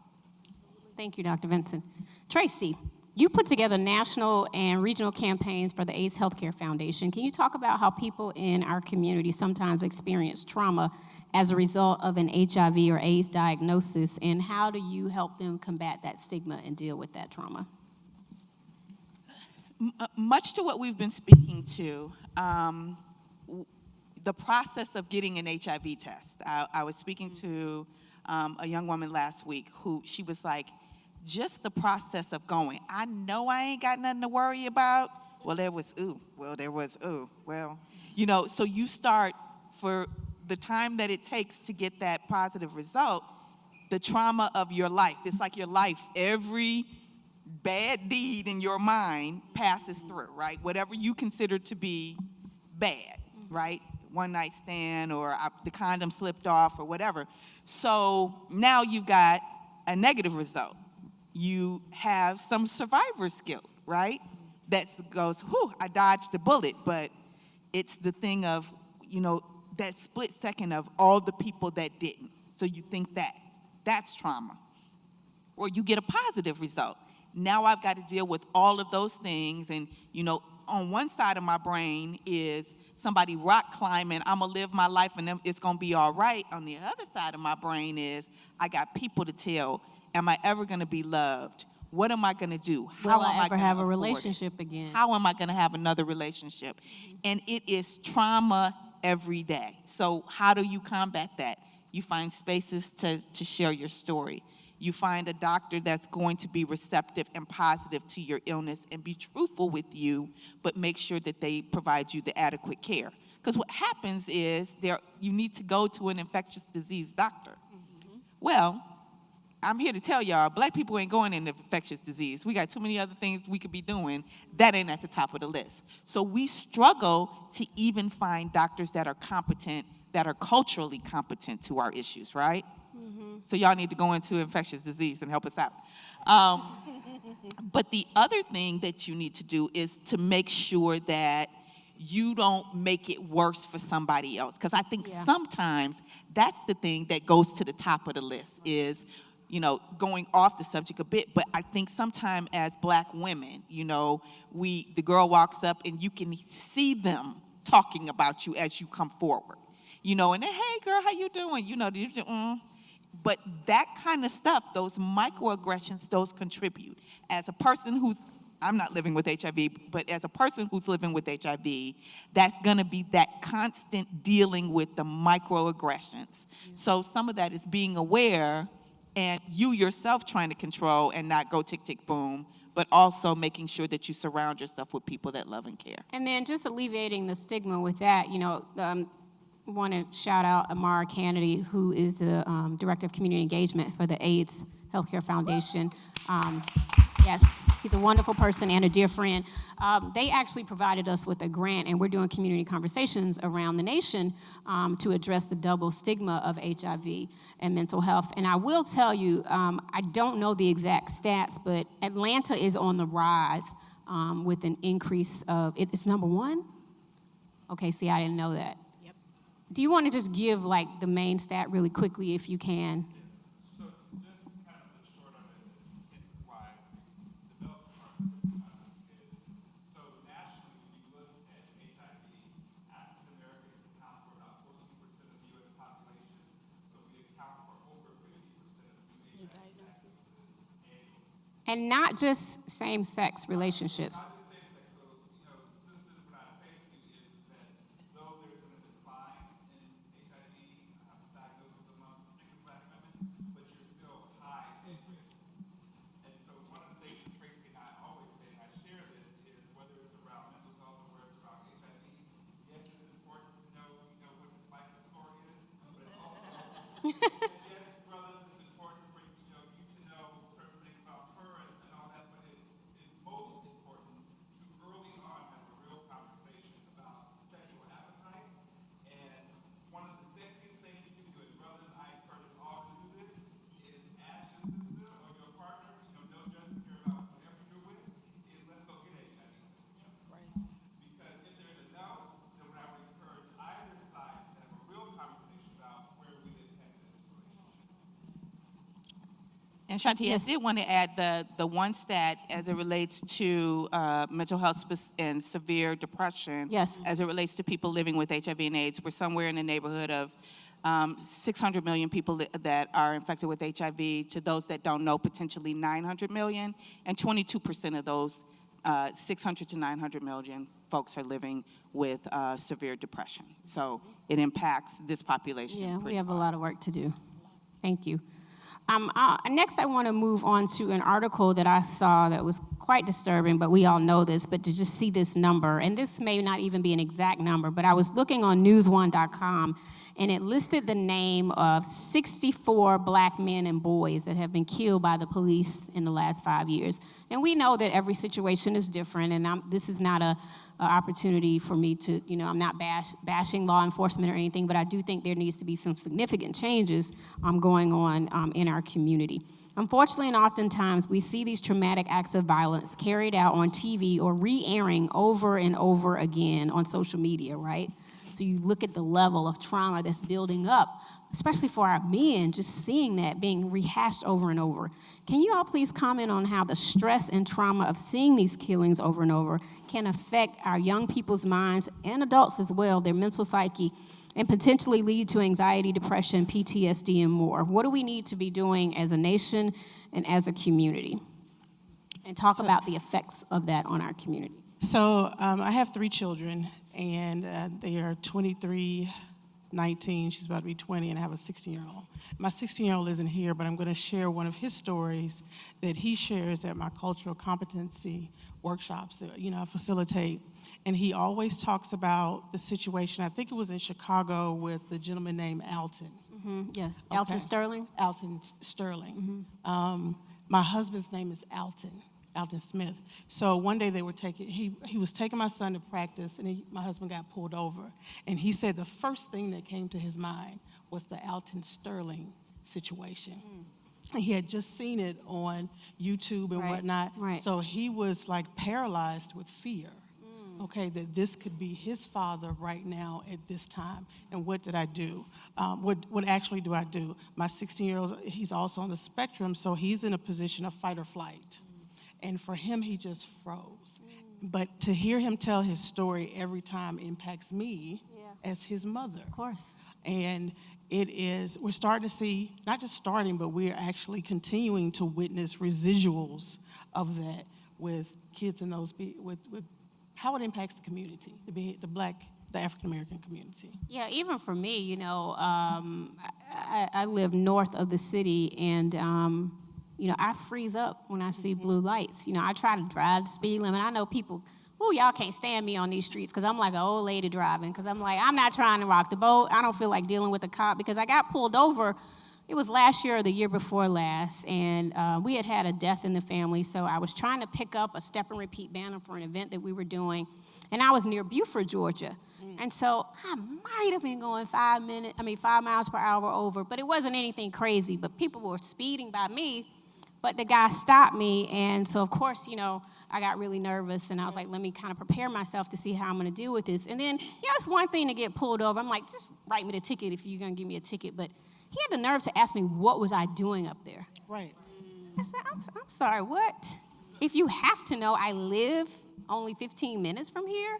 Thank you, Dr. Vinson. Traci, you put together national and regional campaigns for the AIDS Healthcare Foundation. Can you talk about how people in our community sometimes experience trauma as a result of an HIV or AIDS diagnosis, and how do you help them combat that stigma and deal with that trauma? Much to what we've been speaking to, the process of getting an HIV test. I was speaking to a young woman last week who she was like, just the process of going, I know I ain't got nothing to worry about. Well, there was, so you start for the time that it takes to get that positive result, the trauma of your life. It's like your life, every bad deed in your mind passes through, right? Whatever you consider to be bad, right? One night stand, or the condom slipped off, or whatever. So now you've got a negative result. You have some survivor's guilt, right? That goes, whew, I dodged a bullet, but it's the thing of, that split second of all the people that didn't. So you think that's trauma. Or you get a positive result. Now I've got to deal with all of those things. And, on one side of my brain is somebody rock climbing, I'm going to live my life and it's going to be all right. On the other side of my brain is I got people to tell, am I ever going to be loved? What am I going to do? Will I ever gonna have a afford it? relationship again? How am I going to have another relationship? And it is trauma every day. So how do you combat that? You find spaces to share your story. You find a doctor that's going to be receptive and positive to your illness and be truthful with you, but make sure that they provide you the adequate care. Because what happens is you need to go to an infectious disease doctor. Well, I'm here to tell y'all, black people ain't going into infectious disease. We got too many other things we could be doing. That ain't at the top of the list. So we struggle to even find doctors that are competent, that are culturally competent to our issues, right? So y'all need to go into infectious disease and help us out. But the other thing that you need to do is to make sure that you don't make it worse for somebody else. Because I think sometimes that's the thing that goes to the top of the list is, going off the subject a bit, but I think sometimes as black women, the girl walks up and you can see them talking about you as you come forward, and then, hey girl, how you doing? But that kind of stuff, those microaggressions, those contribute. As a person I'm not living with HIV, but as a person who's living with HIV, that's gonna be that constant dealing with the microaggressions. So some of that is being aware and you yourself trying to control and not go tick, tick, boom, but also making sure that you surround yourself with people that love and care. And then just alleviating the stigma with that, want to shout out Amara Kennedy, who is the Director of Community Engagement for the AIDS Healthcare Foundation. Yes, he's a wonderful person and a dear friend. They actually provided us with a grant, and we're doing community conversations around the nation to address the double stigma of HIV and mental health. And I will tell you, I don't know the exact stats, but Atlanta is on the rise with an increase of, it's number one? Okay, see, I didn't know that. Do you want to just give the main stat really quickly if you can? So just kind of the short of it, hence why the Health Department is, so nationally, when you look at HIV, African Americans account for about 14% of the U.S. population, but we account for over 50% of new HIV diagnoses annually. And not just same-sex relationships. Yes, brothers, it's important for you to know certain things about her and all that, but it's most important to early on have a real conversation about sexual appetite. And one of the sexiest things you can do, and brothers, I encourage us all to do this, is ask your sister or your partner, no judgment here about whoever you're with, is let's go get HIV tested. Right. Because if there's a no, then I would encourage either side to have a real conversation about where we live. And Shanti, Yes. I did want to add the one stat as it relates to mental health and severe depression. Yes. As it relates to people living with HIV and AIDS, we're somewhere in the neighborhood of 600 million people that are infected with HIV. To those that don't know, potentially 900 million. And 22% of those 600 to 900 million folks are living with severe depression. So it impacts this population. Yeah, we have a lot of work to do. Thank you. Next, I want to move on to an article that I saw that was quite disturbing, but we all know this, but to just see this number, and this may not even be an exact number, but I was looking on newsone.com, and it listed the name of 64 black men and boys that have been killed by the police in the last 5 years. And we know that every situation is different, and this is not an opportunity for me to, I'm not bashing law enforcement or anything, but I do think there needs to be some significant changes going on in our community. Unfortunately, and oftentimes, we see these traumatic acts of violence carried out on TV or re-airing over and over again on social media, right? So you look at the level of trauma that's building up, especially for our men, just seeing that being rehashed over and over. Can you all please comment on how the stress and trauma of seeing these killings over and over can affect our young people's minds and adults as well, their mental psyche, and potentially lead to anxiety, depression, PTSD, and more? What do we need to be doing as a nation and as a community? And talk about the effects of that on our community. So I have 3 children, and they are 23, 19, she's about to be 20, and I have a 16-year-old. My 16-year-old isn't here, but I'm going to share one of his stories that he shares at my cultural competency workshops that, I facilitate. And he always talks about the situation, I think it was in Chicago, with the gentleman named Alton. Yes, Okay. Alton Sterling. Alton Sterling. My husband's name is Alton Smith. So one day they were he was taking my son to practice, and my husband got pulled over. And he said the first thing that came to his mind was the Alton Sterling situation. And he had just seen it on YouTube and whatnot. Right. So he was like paralyzed with fear. Okay, that this could be his father right now at this time. And what did I do? What actually do I do? My 16-year-old, he's also on the spectrum, so he's in a position of fight or flight. And for him, he just froze. But to hear him tell his story every time impacts me as his mother. Of course. And we're starting to see, not just starting, but we're actually continuing to witness residuals of that with kids in those, with how it impacts the community, the Black, the African-American community. Yeah, even for me, I live north of the city, and, I freeze up when I see blue lights. I try to drive the speed limit. I know people, y'all can't stand me on these streets because I'm like an old lady driving, because I'm like, I'm not trying to rock the boat. I don't feel like dealing with a cop, because I got pulled over. It was last year or the year before last, and we had a death in the family, so I was trying to pick up a step and repeat banner for an event that we were doing, and I was near Beaufort, Georgia. And so I might have been going 5 miles per hour over, but it wasn't anything crazy, but people were speeding by me, but the guy stopped me, and so of course, I got really nervous, and I was like, let me kind of prepare myself to see how I'm gonna deal with this. And then, it's one thing to get pulled over. I'm like, just write me the ticket if you're gonna give me a ticket, but he had the nerve to ask me what was I doing up there. Right. I said, I'm sorry, what? If you have to know, I live only 15 minutes from here,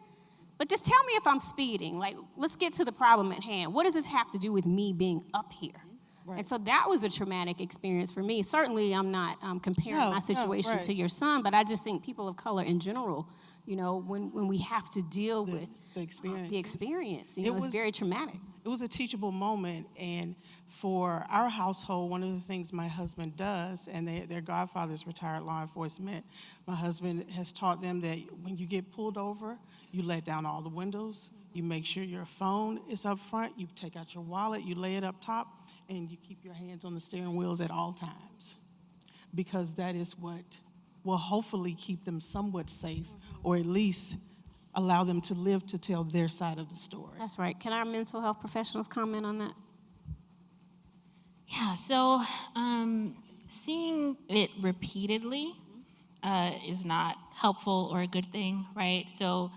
but just tell me if I'm speeding. Like, let's get to the problem at hand. What does this have to do with me being up here? Right. And so that was a traumatic experience for me. Certainly, I'm not comparing my situation to your son, but I just think people of color in general, when we have to deal with the experience, it's very traumatic. It was a teachable moment, and for our household, one of the things my husband does, and their godfather is retired law enforcement, my husband has taught them that when you get pulled over, you let down all the windows, you make sure your phone is up front, you take out your wallet, you lay it up top, and you keep your hands on the steering wheels at all times, because that is what will hopefully keep them somewhat safe, or at least allow them to live to tell their side of the story. That's right. Can our mental health professionals comment on that? Yeah, so seeing it repeatedly is not helpful or a good thing, right? So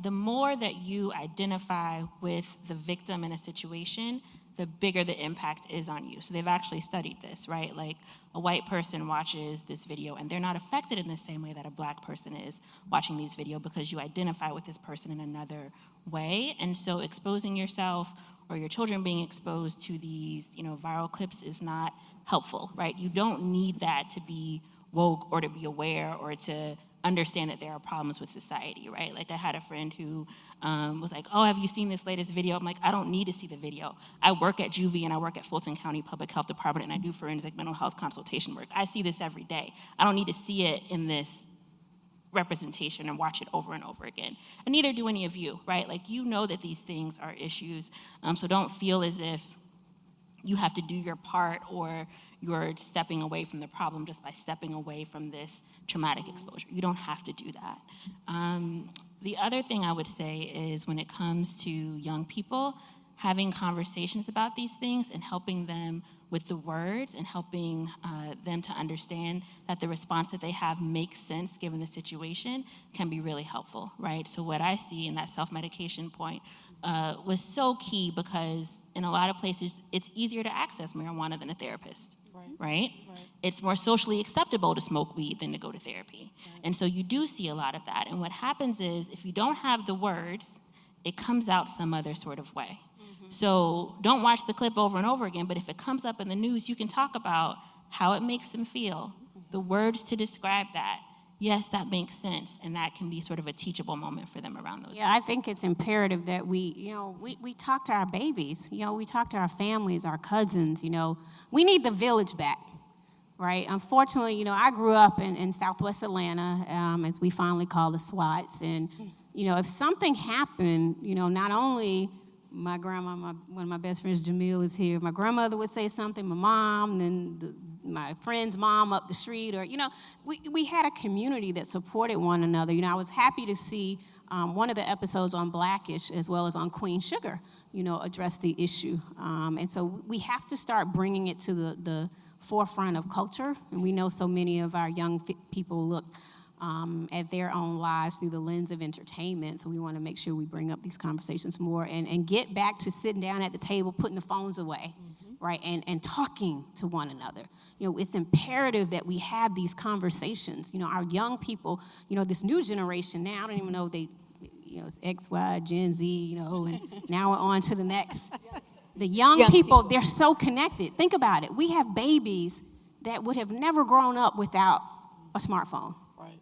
the more that you identify with the victim in a situation, the bigger the impact is on you. So they've actually studied this, right? Like a white person watches this video and they're not affected in the same way that a black person is watching these videos, because you identify with this person in another way. And so exposing yourself or your children being exposed to these, viral clips is not helpful, right? You don't need that to be woke or to be aware or to understand that there are problems with society, right? Like I had a friend who was like, oh, have you seen this latest video? I'm like, I don't need to see the video. I work at Juvie and I work at Fulton County Public Health Department and I do forensic mental health consultation work. I see this every day. I don't need to see it in this representation and watch it over and over again. And neither do any of you, right? Like, that these things are issues. So don't feel as if you have to do your part or you're stepping away from the problem just by stepping away from this traumatic exposure. You don't have to do that. The other thing I would say is when it comes to young people, having conversations about these things and helping them with the words and helping them to understand that the response that they have makes sense given the situation can be really helpful, right? So what I see in that self-medication point was so key, because in a lot of places, it's easier to access marijuana than a therapist, right? It's more socially acceptable to smoke weed than to go to therapy. Right. And so you do see a lot of that. And what happens is, if you don't have the words, it comes out some other sort of way. So don't watch the clip over and over again, but if it comes up in the news, you can talk about how it makes them feel, the words to describe that, yes, that makes sense, and that can be sort of a teachable moment for them around those. Yeah, I think it's imperative that we talk to our babies, we talk to our families, our cousins, we need the village back, right? Unfortunately, I grew up in Southwest Atlanta, as we finally call the SWATs, and, if something happened, not only my grandma, one of my best friends, Jamil, is here, my grandmother would say something, my mom, then my friend's mom up the street, or, we had a community that supported one another. I was happy to see one of the episodes on Blackish as well as on Queen Sugar, address the issue. And so we have to start bringing it to the forefront of culture. And we know so many of our young people look at their own lives through the lens of entertainment. So we want to make sure we bring up these conversations more and get back to sitting down at the table, putting the phones away. Right, and talking to one another. It's imperative that we have these conversations. Our young people, this new generation now, I don't even know if they, it's X, Y, Gen Z, and now we're on to the next. The young people, they're so connected. Think about it. We have babies that would have never grown up without a smartphone. Right.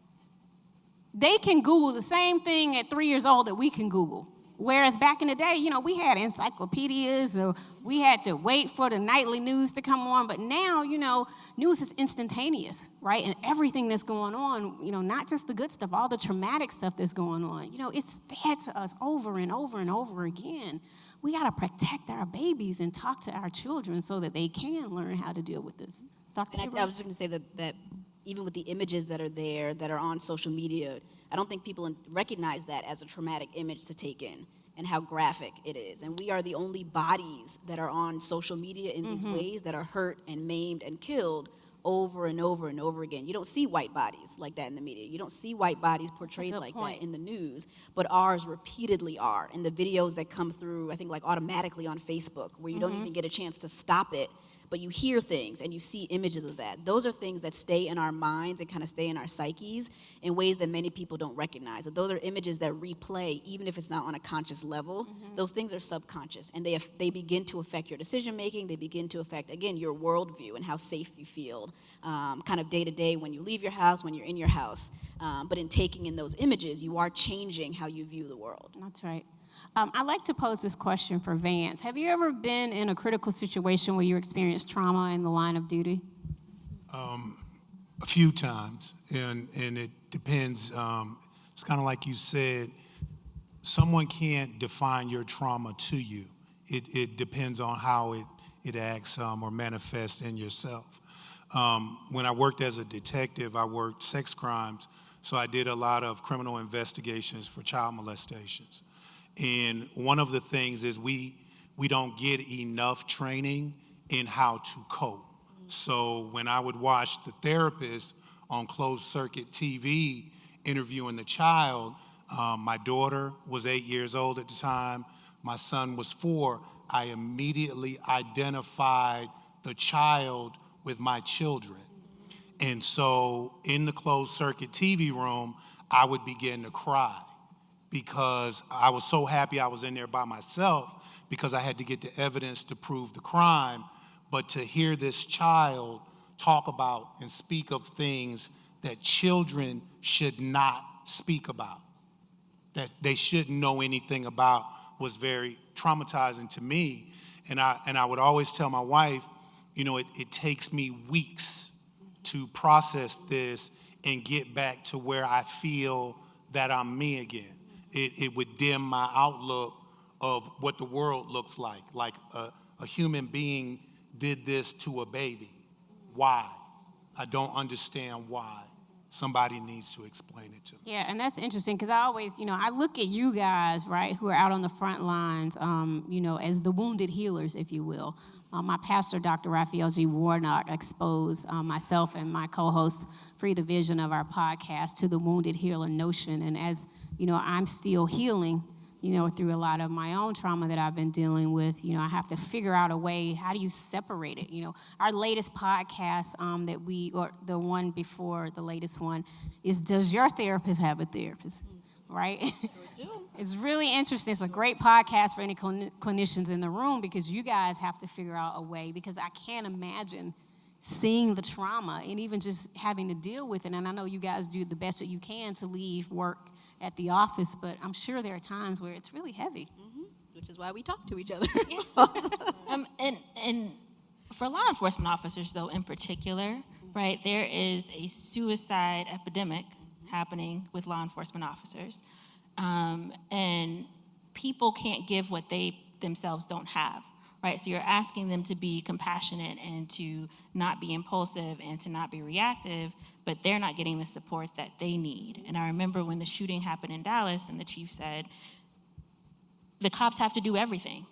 They can Google the same thing at 3 years old that we can Google. Whereas back in the day, we had encyclopedias, or we had to wait for the nightly news to come on. But now, news is instantaneous, right? And everything that's going on, not just the good stuff, all the traumatic stuff that's going on, it's fed to us over and over and over again. We got to protect our babies and talk to our children so that they can learn how to deal with this. Dr. And I was just going to say that even with the images that are there, that are on social media, I don't think people recognize that as a traumatic image to take in and how graphic it is. And we are the only bodies that are on social media in these ways that are hurt and maimed and killed over and over and over again. You don't see white bodies like that in the media. You don't see white bodies portrayed like that in the news, but ours repeatedly are. In the videos that come through, I think like automatically on Facebook, where you don't even get a chance to stop it, but you hear things and you see images of that. Those are things that stay in our minds and kind of stay in our psyches in ways that many people don't recognize. Those are images that replay, even if it's not on a conscious level. Those things are subconscious, and they begin to affect your decision making. They begin to affect, again, your worldview and how safe you feel, kind of day to day when you leave your house, when you're in your house. But in taking in those images, you are changing how you view the world. That's right. I'd like to pose this question for Vance. Have you ever been in a critical situation where you experienced trauma in the line of duty? A few times, and it depends. It's kind of like you said, someone can't define your trauma to you. It depends on how it acts or manifests in yourself. When I worked as a detective, I worked sex crimes, so I did a lot of criminal investigations for child molestations. And one of the things is we don't get enough training in how to cope. So when I would watch the therapist on closed circuit TV interviewing the child, my daughter was 8 years old at the time, my son was 4, I immediately identified the child with my children. And so in the closed circuit TV room, I would begin to cry, because I was so happy I was in there by myself, because I had to get the evidence to prove the crime. But to hear this child talk about and speak of things that children should not speak about, that they shouldn't know anything about, was very traumatizing to me. And I would always tell my wife, it takes me weeks to process this and get back to where I feel that I'm me again. It would dim my outlook of what the world looks like a human being did this to a baby. Why? I don't understand why. Somebody needs to explain it to me. Yeah, and that's interesting, because I always, I look at you guys, right, who are out on the front lines, as the wounded healers, if you will. My pastor, Dr. Raphael G. Warnock, exposed myself and my co-host, Free the Vision of our podcast, to the wounded healer notion. And as, I'm still healing, through a lot of my own trauma that I've been dealing with, I have to figure out a way, how do you separate it? Our latest podcast or the one before the latest one, is Does Your Therapist Have a Therapist? Right? Sure do. It's really interesting. It's a great podcast for any clinicians in the room, because you guys have to figure out a way, because I can't imagine seeing the trauma and even just having to deal with it. And I know you guys do the best that you can to leave work at the office, but I'm sure there are times where it's really heavy. Which is why we talk to each other. And for law enforcement officers, though, in particular, right, there is a suicide epidemic happening with law enforcement officers. And people can't give what they themselves don't have, right? So you're asking them to be compassionate and to not be impulsive and to not be reactive, but they're not getting the support that they need. And I remember when the shooting happened in Dallas and the chief said, the cops have to do everything,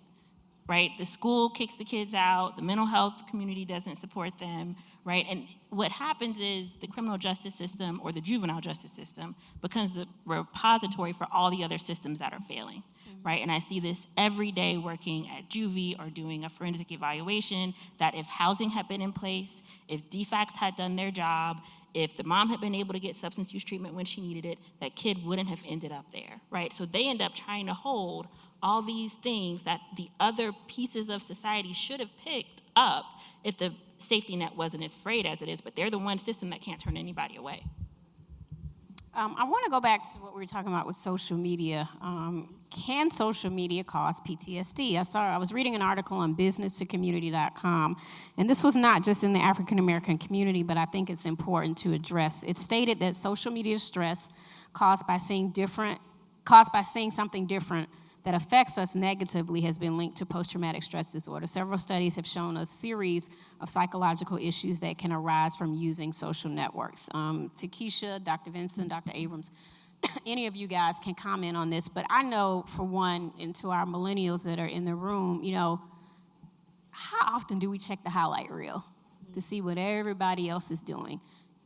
right? The school kicks the kids out, the mental health community doesn't support them, right? And what happens is the criminal justice system or the juvenile justice system becomes the repository for all the other systems that are failing, right? And I see this every day working at juvie or doing a forensic evaluation, that if housing had been in place, if DFACs had done their job, if the mom had been able to get substance use treatment when she needed it, that kid wouldn't have ended up there, right? So they end up trying to hold all these things that the other pieces of society should have picked up if the safety net wasn't as frayed as it is, but they're the one system that can't turn anybody away. I want to go back to what we were talking about with social media. Can social media cause PTSD? I was reading an article on businesstocommunity.com, and this was not just in the African American community, but I think it's important to address. It stated that social media stress caused by seeing something different that affects us negatively has been linked to post-traumatic stress disorder. Several studies have shown a series of psychological issues that can arise from using social networks. Takesha, Dr. Vinson, Dr. Abrams, any of you guys can comment on this, but I know, for one, and to our millennials that are in the room, how often do we check the highlight reel to see what everybody else is doing?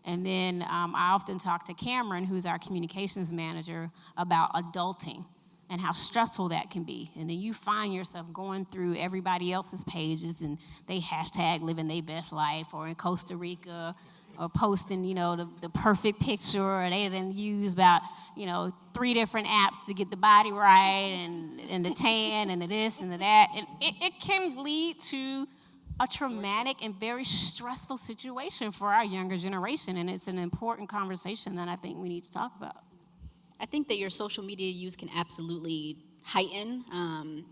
And then I often talk to Cameron, who's our communications manager, about adulting and how stressful that can be. And then you find yourself going through everybody else's pages and they hashtag living their best life, or in Costa Rica, or posting, the perfect picture, or they didn't use about, 3 different apps to get the body right, and the tan, and the this, and the that. And it can lead to a traumatic and very stressful situation for our younger generation, and it's an important conversation that I think we need to talk about. I think that your social media use can absolutely heighten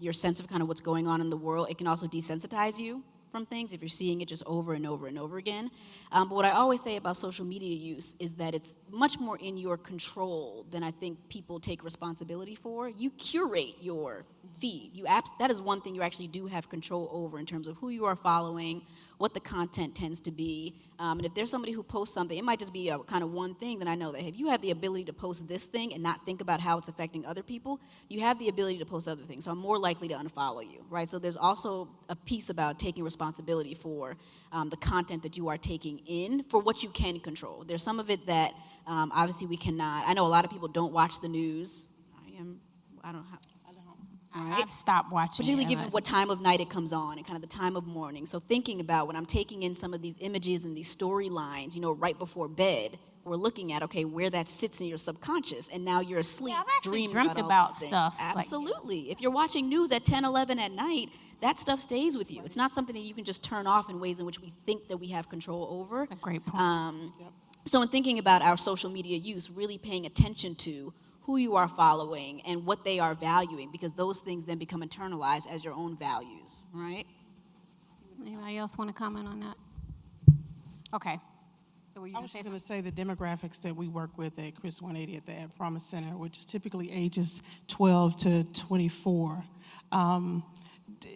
your sense of kind of what's going on in the world. It can also desensitize you from things if you're seeing it just over and over and over again. But what I always say about social media use is that it's much more in your control than I think people take responsibility for. You curate your feed. That is one thing you actually do have control over in terms of who you are following, what the content tends to be. And if there's somebody who posts something, it might just be a kind of one thing, then I know that if you have the ability to post this thing and not think about how it's affecting other people, you have the ability to post other things. So I'm more likely to unfollow you, right? So there's also a piece about taking responsibility for the content that you are taking in for what you can control. There's some of it that obviously we cannot. I know a lot of people don't watch the news. I don't have. Right? I've stopped watching. Particularly given what time of night it comes on and kind of the time of morning. So thinking about when I'm taking in some of these images and these storylines, right before bed, we're looking at, okay, where that sits in your subconscious, and now you're asleep, I've actually dreaming dreamt all about these things. stuff. Absolutely. If you're watching news at 10, 11 at night, that stuff stays with you. It's not something that you can just turn off in ways in which we think that we have control over. That's a great point. So in thinking about our social media use, really paying attention to who you are following and what they are valuing, because those things then become internalized as your own values, right? Anybody else want to comment on that? Okay. So were you I gonna was say just going something? to say the demographics that we work with at Chris 180 at the Ad Promise Center, which is typically ages 12 to 24.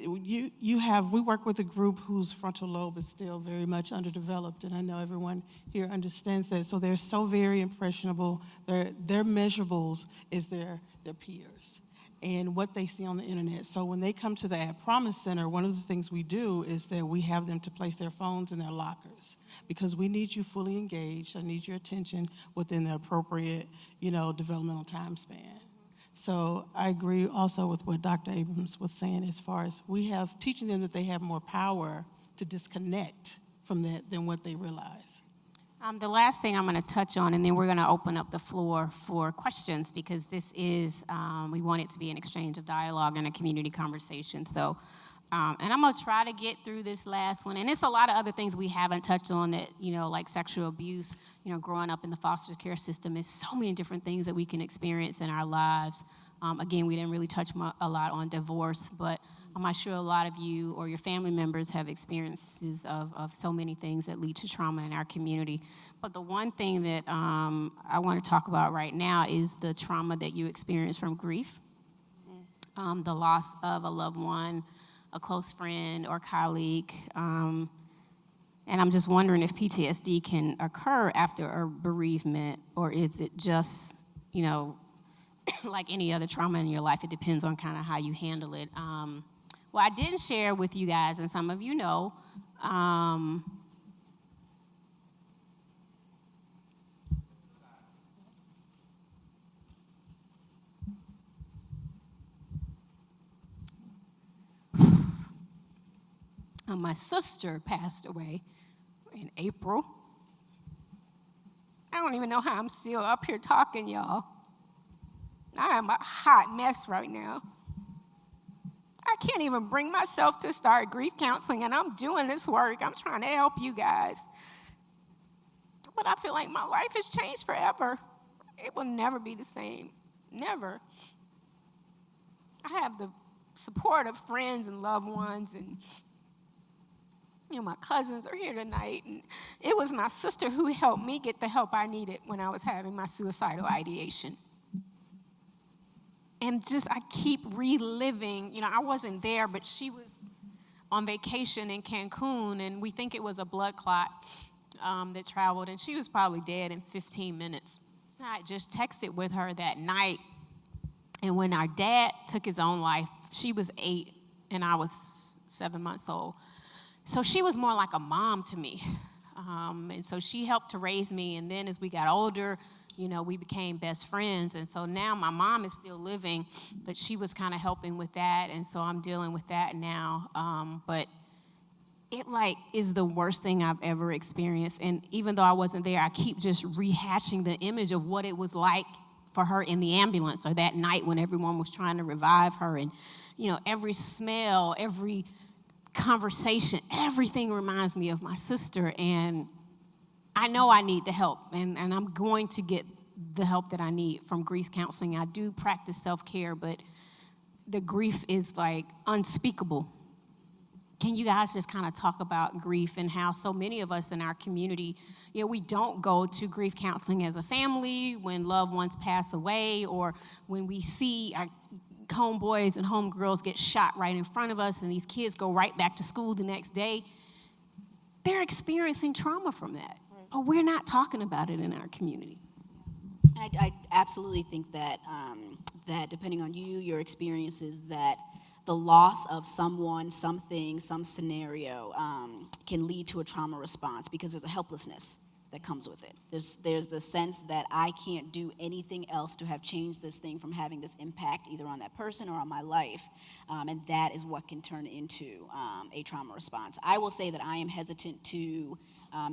We work with a group whose frontal lobe is still very much underdeveloped, and I know everyone here understands that. So they're so very impressionable. Their measurables is their peers and what they see on the internet. So when they come to the Ad Promise Center, one of the things we do is that we have them to place their phones in their lockers, because we need you fully engaged. I need your attention within the appropriate, developmental time span. So I agree also with what Dr. Abrams was saying, as far as teaching them that they have more power to disconnect from that than what they realize. The last thing I'm going to touch on, and then we're going to open up the floor for questions, because this is, we want it to be an exchange of dialogue and a community conversation. So And I'm going to try to get through this last one. And it's a lot of other things we haven't touched on that, like sexual abuse, growing up in the foster care system. Is so many different things that we can experience in our lives. Again, we didn't really touch a lot on divorce, but I'm sure a lot of you or your family members have experiences of so many things that lead to trauma in our community. But the one thing that I want to talk about right now is the trauma that you experience from grief, the loss of a loved one, a close friend or colleague. And I'm just wondering if PTSD can occur after a bereavement, or is it just, like any other trauma in your life, it depends on kind of how you handle it. Well, I didn't share with you guys, and some of you know, my sister passed away in April. I don't even know how I'm still up here talking, y'all. I am a hot mess right now. I can't even bring myself to start grief counseling, and I'm doing this work. I'm trying to help you guys. But I feel like my life has changed forever. It will never be the same. Never. I have the support of friends and loved ones, and my cousins are here tonight. And it was my sister who helped me get the help I needed when I was having my suicidal ideation. And I keep reliving, I wasn't there, but she was on vacation in Cancun, and we think it was a blood clot that traveled, and she was probably dead in 15 minutes. I just texted with her that night, and when our dad took his own life, she was 8, and I was 7 months old. So she was more like a mom to me, and so she helped to raise me, and then as we got older, we became best friends. And so now my mom is still living, but she was kind of helping with that. And so I'm dealing with that now. But it is the worst thing I've ever experienced. And even though I wasn't there, I keep just rehashing the image of what it was like for her in the ambulance, or that night when everyone was trying to revive her. And, every smell, every conversation, everything reminds me of my sister. And I know I need the help, and I'm going to get the help that I need from grief counseling. I do practice self-care, but the grief is unspeakable. Can you guys just kind of talk about grief and how so many of us in our community, we don't go to grief counseling as a family when loved ones pass away, or when we see our homeboys and homegirls get shot right in front of us and these kids go right back to school the next day. They're experiencing trauma from that. But we're not talking about it in our community. And I absolutely think that that depending on your experiences, that the loss of someone, something, some scenario can lead to a trauma response, because there's a helplessness that comes with it. There's the sense that I can't do anything else to have changed this thing from having this impact either on that person or on my life, and that is what can turn into a trauma response. I will say that I am hesitant to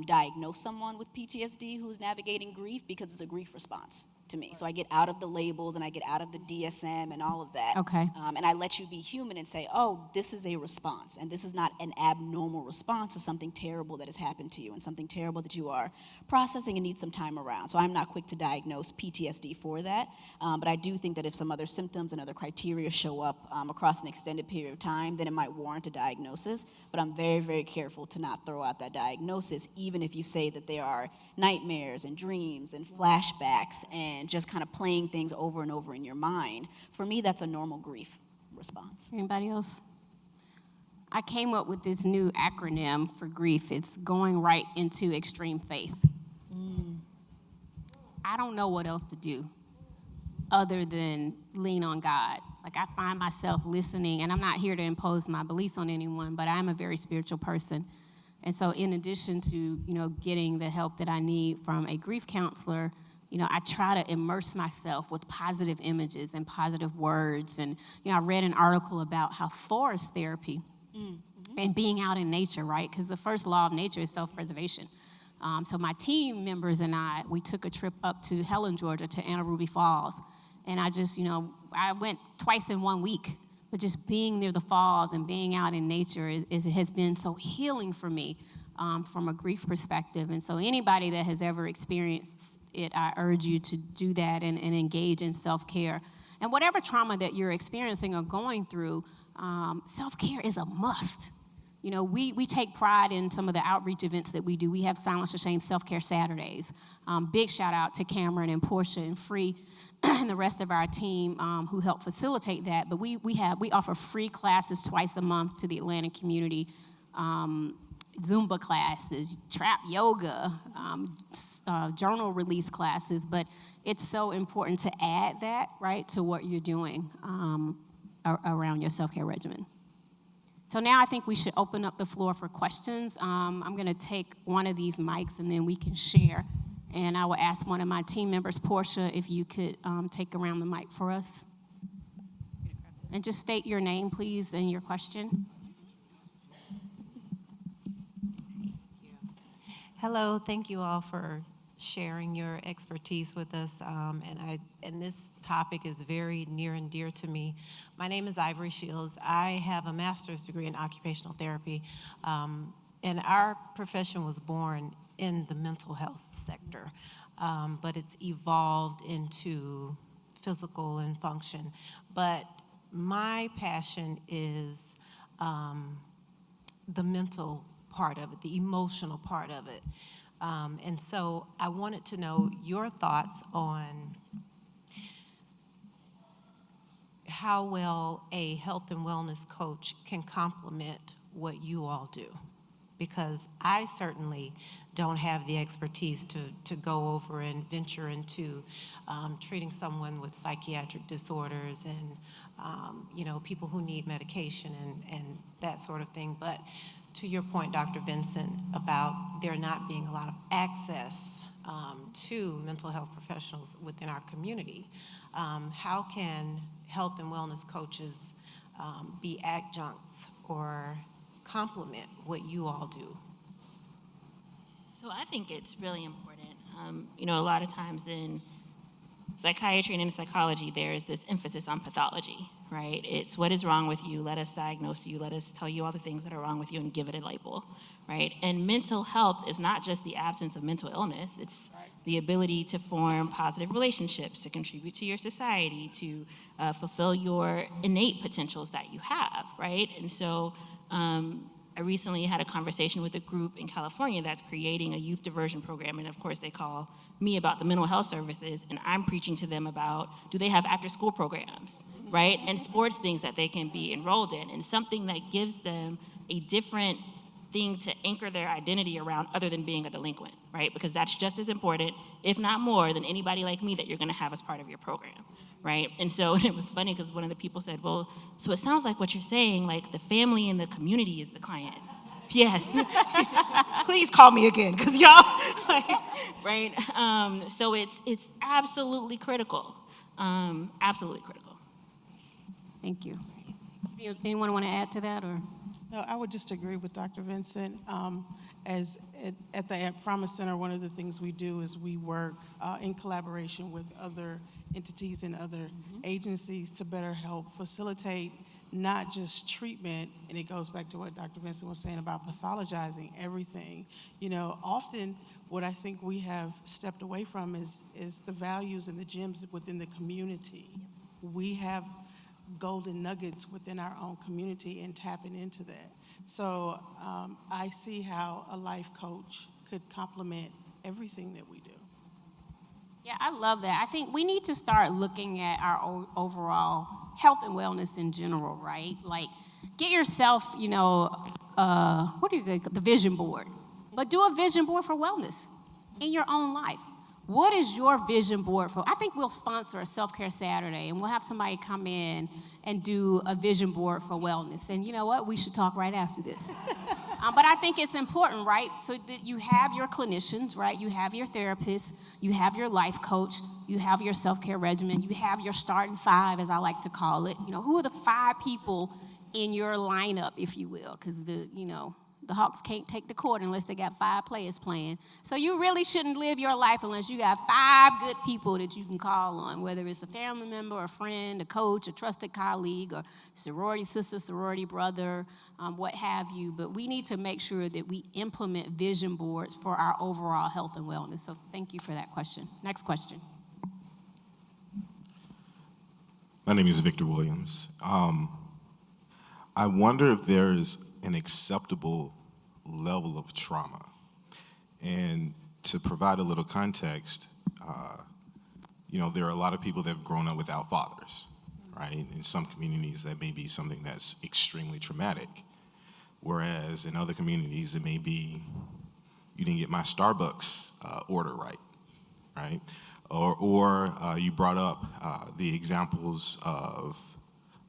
diagnose someone with PTSD who's navigating grief, because it's a grief response to me. So I get out of the labels and I get out of the DSM and all of that. Okay. And I let you be human and say, oh, this is a response, and this is not an abnormal response to something terrible that has happened to you and something terrible that you are processing and need some time around. So I'm not quick to diagnose PTSD for that, but I do think that if some other symptoms and other criteria show up across an extended period of time, then it might warrant a diagnosis. But I'm very, very careful to not throw out that diagnosis, even if you say that there are nightmares and dreams and flashbacks and just kind of playing things over and over in your mind. For me, that's a normal grief response. Anybody else? I came up with this new acronym for grief. It's going right into extreme faith. I don't know what else to do other than lean on God. I find myself listening, and I'm not here to impose my beliefs on anyone, but I'm a very spiritual person. And so in addition to, getting the help that I need from a grief counselor, I try to immerse myself with positive images and positive words. And, I read an article about how forest therapy and being out in nature, right? Because the first law of nature is self-preservation. So my team members and we took a trip up to Helen, Georgia, to Anna Ruby Falls. And I just, I went twice in 1 week. but just being near the falls and being out in nature has been so healing for me from a grief perspective. And so anybody that has ever experienced it, I urge you to do that and engage in self-care. And whatever trauma that you're experiencing or going through, self-care is a must. You know, we take pride in some of the outreach events that we do. We have Silence the Shame Self-Care Saturdays. Big shout out to Cameron and Portia and Free and the rest of our team who help facilitate that. But we offer free classes twice a month to the Atlanta community. Zumba classes, trap yoga, journal release classes. But it's so important to add that, right, to what you're doing around your self-care regimen. So now I think we should open up the floor for questions. I'm going to take one of these mics and then we can share. And I will ask one of my team members, Portia, if you could take around the mic for us. And just state your name, please, and your question. Hello, thank you all for sharing your expertise with us. And this topic is very near and dear to me. My name is Ivory Shields. I have a master's degree in occupational therapy. And our profession was born in the mental health sector, but it's evolved into physical and function. But my passion is the mental part of it, the emotional part of it. And so I wanted to know your thoughts on how well a health and wellness coach can complement what you all do. Because I certainly don't have the expertise to go over and venture into treating someone with psychiatric disorders and people who need medication and that sort of thing. But to your point, Dr. Vinson, about there not being a lot of access to mental health professionals within our community, how can health and wellness coaches be adjuncts or complement what you all do? So I think it's really important. A lot of times in psychiatry and in psychology, there is this emphasis on pathology, right? It's what is wrong with you, let us diagnose you, let us tell you all the things that are wrong with you and give it a label, right? And mental health is not just the absence of mental illness, it's the ability to form positive relationships, to contribute to your society, to fulfill your innate potentials that you have, right? And so I recently had a conversation with a group in California that's creating a youth diversion program, and of course they call me about the mental health services, and I'm preaching to them about, do they have after-school programs, right? And sports things that they can be enrolled in, and something that gives them a different thing to anchor their identity around other than being a delinquent, right? Because that's just as important, if not more, than anybody like me that you're gonna have as part of your program, right? And so it was funny because one of the people said, well, so it sounds like what you're saying, like the family and the community is the client. Yes. Please call me again, because y'all, right? So it's absolutely critical. Absolutely critical. Thank you. Does anyone want to add to that, or? No, I would just agree with Dr. Vincent. As at the Promise Center, one of the things we do is we work in collaboration with other entities and other agencies to better help facilitate not just treatment, and it goes back to what Dr. Vincent was saying about pathologizing everything. Often what I think we have stepped away from is the values and the gems within the community. We have golden nuggets within our own community and tapping into that. So I see how a life coach could complement everything that we do. Yeah, I love that. I think we need to start looking at our overall health and wellness in general, right? Like, get yourself, the vision board. But do a vision board for wellness in your own life. What is your vision board for? I think we'll sponsor a self-care Saturday, and we'll have somebody come in and do a vision board for wellness. And you know what? We should talk right after this. But I think it's important, right? So that you have your clinicians, right? You have your therapist, you have your life coach, you have your self-care regimen, you have your starting five, as I like to call it. Who are the 5 people in your lineup, if you will? Because The Hawks can't take the court unless they got 5 players playing. So you really shouldn't live your life unless you got 5 good people that you can call on, whether it's a family member, a friend, a coach, a trusted colleague, or sorority sister, sorority brother, what have you. But we need to make sure that we implement vision boards for our overall health and wellness. So thank you for that question. Next question. My name is Victor Williams. I wonder if there is an acceptable level of trauma. And to provide a little context, there are a lot of people that have grown up without fathers, right? In some communities, that may be something that's extremely traumatic. Whereas in other communities, it may be, you didn't get my Starbucks order right? Or you brought up the examples of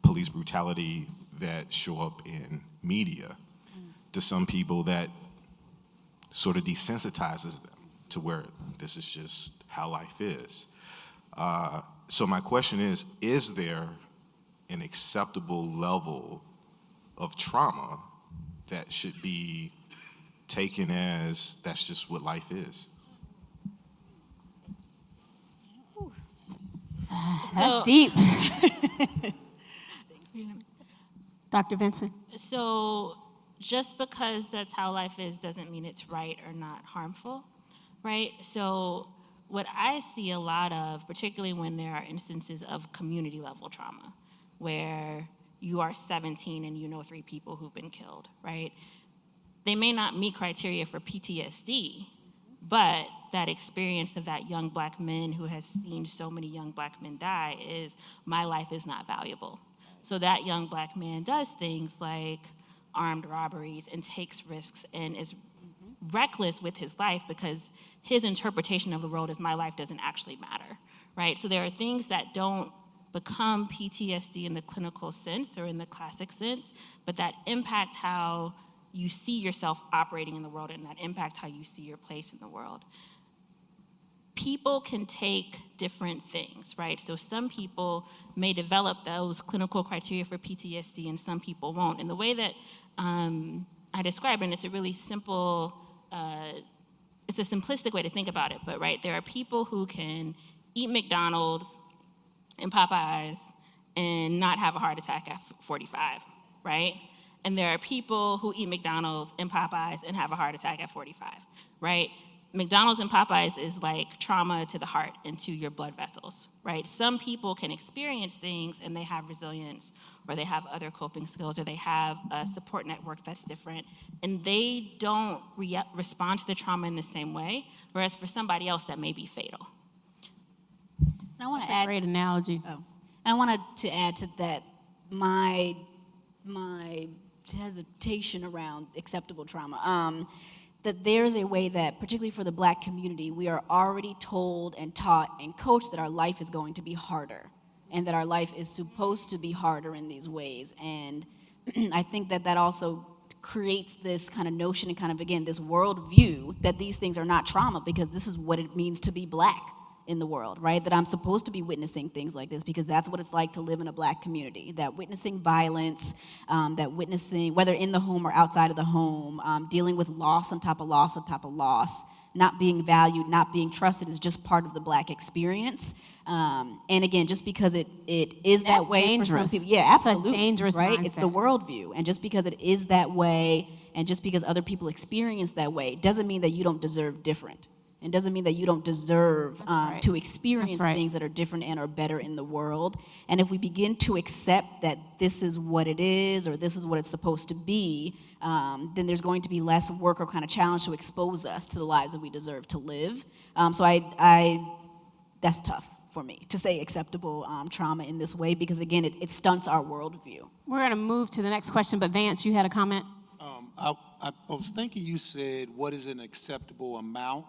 police brutality that show up in media. To some people, that sort of desensitizes them to where this is just how life is. So my question is there an acceptable level of trauma that should be taken as that's just what life is? That's deep. Dr. Vinson? So just because that's how life is doesn't mean it's right or not harmful, right? So what I see a lot of, particularly when there are instances of community level trauma, where you are 17 and you know 3 people who've been killed, right? They may not meet criteria for PTSD, but that experience of that young black man who has seen so many young black men die is, my life is not valuable. So that young black man does things like armed robberies and takes risks and is reckless with his life because his interpretation of the world is, my life doesn't actually matter, right? So there are things that don't become PTSD in the clinical sense or in the classic sense, but that impact how you see yourself operating in the world and that impact how you see your place in the world. People can take different things, right? So some people may develop those clinical criteria for PTSD and some people won't. And the way that I describe it, and it's a really simple, it's a simplistic way to think about it, but right, there are people who can eat McDonald's and Popeyes and not have a heart attack at 45, right? And there are people who eat McDonald's and Popeyes and have a heart attack at 45, right? McDonald's and Popeyes is like trauma to the heart and to your blood vessels, right? Some people can experience things and they have resilience, or they have other coping skills, or they have a support network that's different, and they don't respond to the trauma in the same way, whereas for somebody else that may be fatal. And I want to That's a add great analogy. I wanted to add to that my hesitation around acceptable trauma. That there's a way that, particularly for the Black community, we are already told and taught and coached that our life is going to be harder and that our life is supposed to be harder in these ways. And I think that that also creates this kind of notion and kind of, again, this worldview that these things are not trauma because this is what it means to be Black in the world, right? That I'm supposed to be witnessing things like this because that's what it's like to live in a Black community, that witnessing violence, that witnessing, whether in the home or outside of the home, dealing with loss on top of loss on top of loss, not being valued, not being trusted is just part of the Black experience. And again, just because it is That's that way dangerous. for some people, yeah, That's a absolutely, dangerous right? It's the mindset. worldview, and just because it is that way, and just because other people experience that way, doesn't mean that you don't deserve different. It doesn't mean that you don't deserve right. to experience That's right. things that are different and are better in the world. And if we begin to accept that this is what it is or this is what it's supposed to be, then there's going to be less work or kind of challenge to expose us to the lives that we deserve to live. So that's tough for me to say acceptable trauma in this way because, again, it stunts our worldview. We're going to move to the next question, but Vance, you had a comment? I was thinking you said, what is an acceptable amount?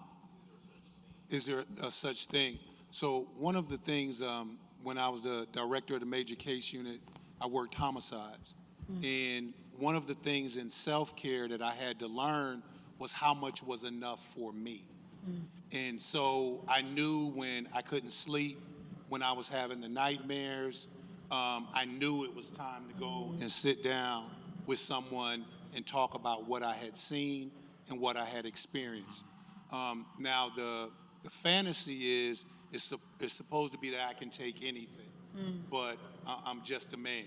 Is there a such thing? So one of the things, when I was the director of the major case unit, I worked homicides. And one of the things in self-care that I had to learn was how much was enough for me. And so I knew when I couldn't sleep, when I was having the nightmares, I knew it was time to go and sit down with someone and talk about what I had seen and what I had experienced. Now, the fantasy is it's supposed to be that I can take anything, but I'm just a man.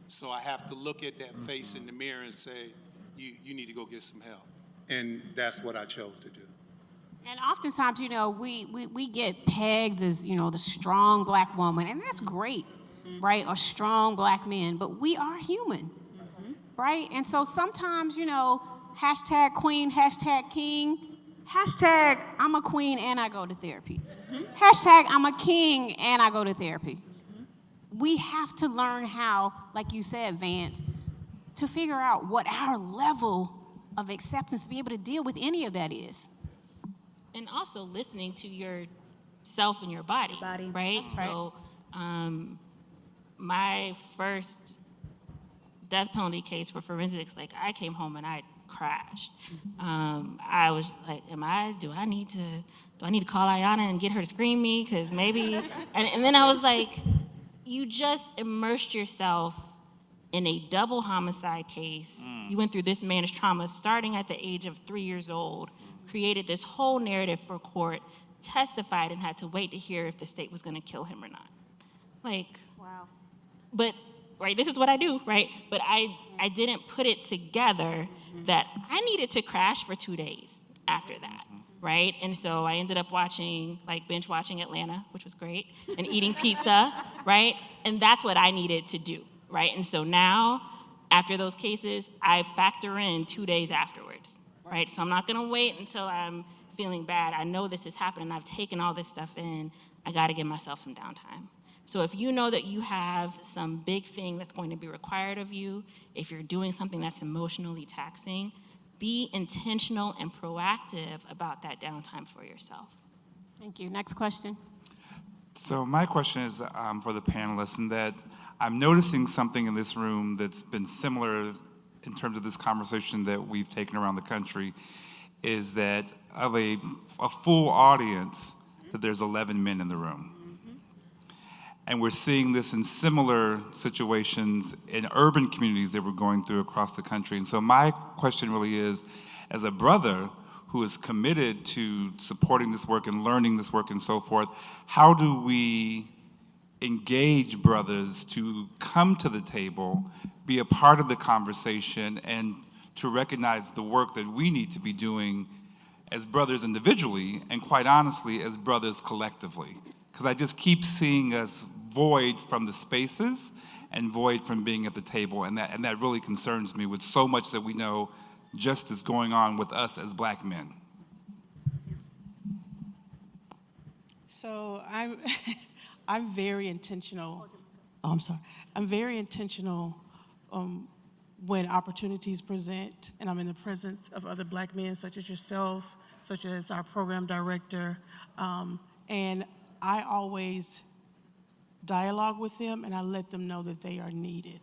So I have to look at that face in the mirror and say, you need to go get some help. And that's what I chose to do. And oftentimes, we get pegged as, the strong black woman, and that's great, right? Or strong black men, but we are human, right? And so sometimes, hashtag queen, hashtag king, hashtag I'm a queen and I go to therapy. Hashtag I'm a king and I go to therapy. We have to learn how, like you said, Vance, to figure out what our level of acceptance to be able to deal with any of that is. And also listening to yourself and your body. Right? That's right. So my first death penalty case for forensics, I came home and I crashed. I was like, do I need to call Ayanna and get her to screen me? Because maybe, and then I was like, you just immersed yourself in a double homicide case. You went through this man's trauma starting at the age of 3 years old, created this whole narrative for court, testified, and had to wait to hear if the state was going to kill him or not. Wow. But, right, this is what I do, right? But I didn't put it together that I needed to crash for 2 days after that, right? And so I ended up binge watching Atlanta, which was great, and eating pizza, right? And that's what I needed to do, right? And so now, after those cases, I factor in 2 days afterwards, right? So I'm not gonna wait until I'm feeling bad. I know this is happening. I've taken all this stuff in. I gotta give myself some downtime. So if you know that you have some big thing that's going to be required of you, if you're doing something that's emotionally taxing, be intentional and proactive about that downtime for yourself. Thank you. Next question. So my question is for the panelists, in that I'm noticing something in this room that's been similar in terms of this conversation that we've taken around the country, is that of a full audience, that there's 11 men in the room. And we're seeing this in similar situations in urban communities that we're going through across the country. And so my question really is, as a brother who is committed to supporting this work and learning this work and so forth, how do we engage brothers to come to the table, be a part of the conversation, and to recognize the work that we need to be doing as brothers individually, and quite honestly, as brothers collectively? Because I just keep seeing us void from the spaces and void from being at the table, and that really concerns me, with so much that we know just is going on with us as black men. So I'm very intentional. Oh, I'm sorry. I'm very intentional when opportunities present and I'm in the presence of other black men, such as yourself, such as our program director, and I always dialogue with them and I let them know that they are needed.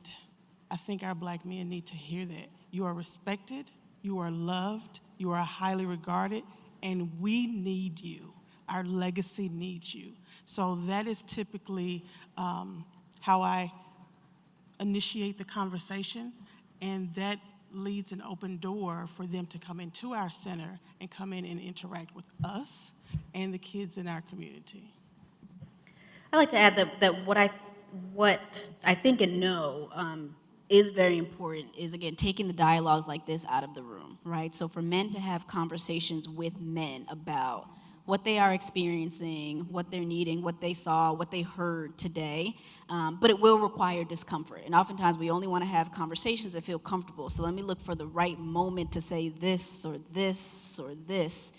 I think our black men need to hear that. You are respected, you are loved, you are highly regarded, and we need you. Our legacy needs you. So that is typically how I initiate the conversation, and that leads an open door for them to come into our center and come in and interact with us and the kids in our community. I'd like to add that what I think and know is very important is, again, taking the dialogues like this out of the room, right? So for men to have conversations with men about what they are experiencing, what they're needing, what they saw, what they heard today, but it will require discomfort. And oftentimes we only want to have conversations that feel comfortable. So let me look for the right moment to say this or this or this.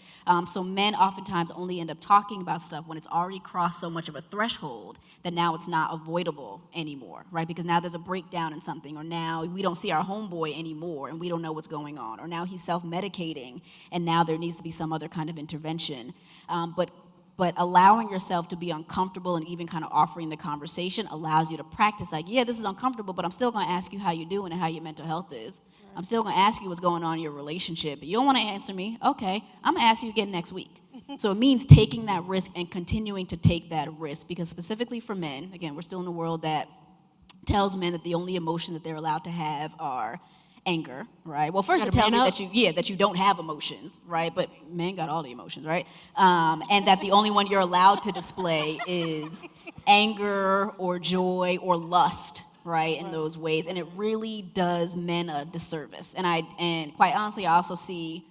So men oftentimes only end up talking about stuff when it's already crossed so much of a threshold that now it's not avoidable anymore, right? Because now there's a breakdown in something, or now we don't see our homeboy anymore and we don't know what's going on, or now he's self-medicating and now there needs to be some other kind of intervention. But allowing yourself to be uncomfortable and even kind of offering the conversation allows you to practice, like, yeah, this is uncomfortable, but I'm still going to ask you how you're doing and how your mental health is. I'm still going to ask you what's going on in your relationship. You don't want to answer me? Okay, I'm going to ask you again next week. So it means taking that risk and continuing to take that risk, because specifically for men, again, we're still in a world that tells men that the only emotion that they're allowed to have are anger, right? Well, first it Gotta tells you man up. that you don't have emotions, right? But men got all the emotions, right? And that the only one you're allowed to display is anger or joy or lust, right? In those ways, and it really does men a disservice. And quite honestly, I also see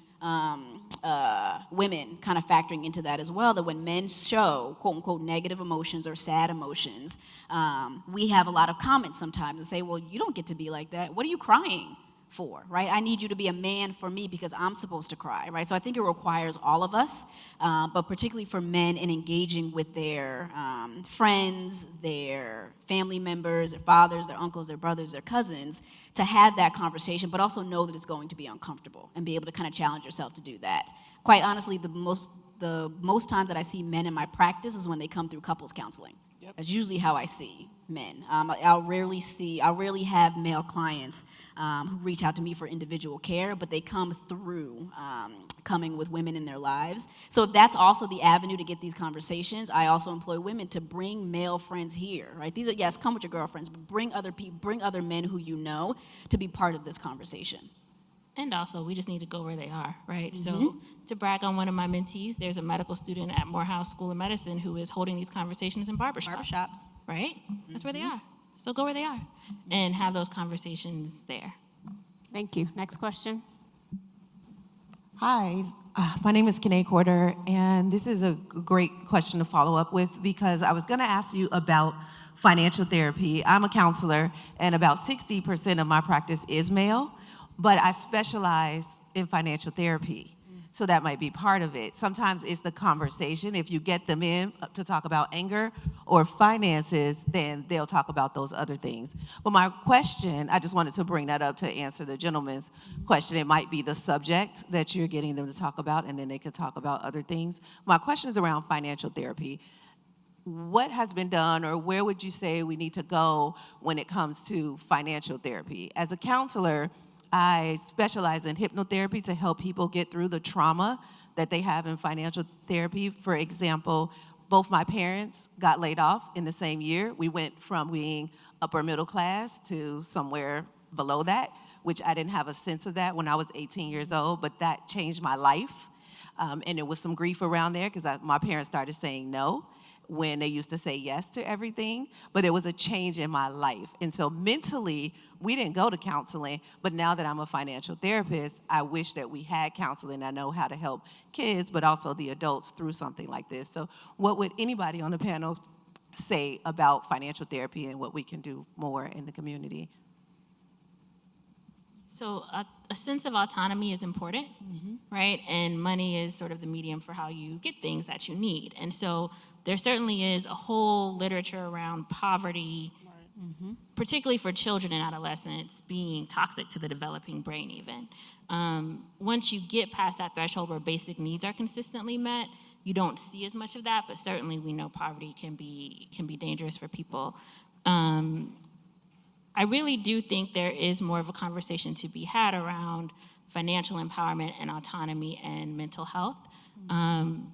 women kind of factoring into that as well, that when men show quote unquote negative emotions or sad emotions, we have a lot of comments sometimes and say, well, you don't get to be like that. What are you crying for, right? I need you to be a man for me because I'm supposed to cry, right? So I think it requires all of us, but particularly for men in engaging with their friends, their family members, their fathers, their uncles, their brothers, their cousins, to have that conversation, but also know that it's going to be uncomfortable and be able to kind of challenge yourself to do that. Quite honestly, the most times that I see men in my practice is when they come through couples counseling. That's usually how I see men. I'll rarely have male clients who reach out to me for individual care, but they come through coming with women in their lives. So if that's also the avenue to get these conversations, I also employ women to bring male friends here, right? These are, yes, come with your girlfriends, but bring other people, bring other men who you know to be part of this conversation. And also, we just need to go where they are, right? So to brag on one of my mentees, there's a medical student at Morehouse School of Medicine who is holding these conversations in barbershops. Right? That's where they are. So go where they are and have those conversations there. Thank you. Next question. Hi, my name is Kanae Corder, and this is a great question to follow up with because I was going to ask you about financial therapy. I'm a counselor, and about 60% of my practice is male, but I specialize in financial therapy. So that might be part of it. Sometimes it's the conversation. If you get them in to talk about anger or finances, then they'll talk about those other things. But my question, I just wanted to bring that up to answer the gentleman's question. It might be the subject that you're getting them to talk about, and then they could talk about other things. My question is around financial therapy. What has been done, or where would you say we need to go when it comes to financial therapy? As a counselor, I specialize in hypnotherapy to help people get through the trauma that they have in financial therapy. For example, both my parents got laid off in the same year. We went from being upper middle class to somewhere below that, which I didn't have a sense of that when I was 18 years old, but that changed my life. And there was some grief around there because my parents started saying no when they used to say yes to everything, but it was a change in my life. And so mentally, we didn't go to counseling, but now that I'm a financial therapist, I wish that we had counseling. I know how to help kids, but also the adults through something like this. So what would anybody on the panel say about financial therapy and what we can do more in the community? So a sense of autonomy is important, right? And money is sort of the medium for how you get things that you need. And so there certainly is a whole literature around poverty, particularly for children and adolescents, being toxic to the developing brain even. Once you get past that threshold where basic needs are consistently met, you don't see as much of that, but certainly we know poverty can be dangerous for people. I really do think there is more of a conversation to be had around financial empowerment and autonomy and mental health.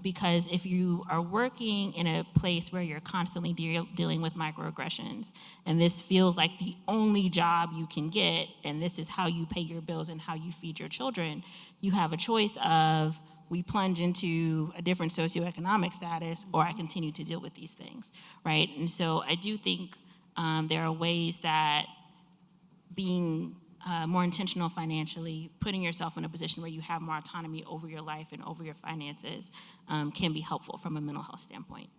Because if you are working in a place where you're constantly dealing with microaggressions, and this feels like the only job you can get, and this is how you pay your bills and how you feed your children, you have a choice of we plunge into a different socioeconomic status, or I continue to deal with these things, right? And so I do think there are ways that being more intentional financially, putting yourself in a position where you have more autonomy over your life and over your finances can be helpful from a mental health standpoint.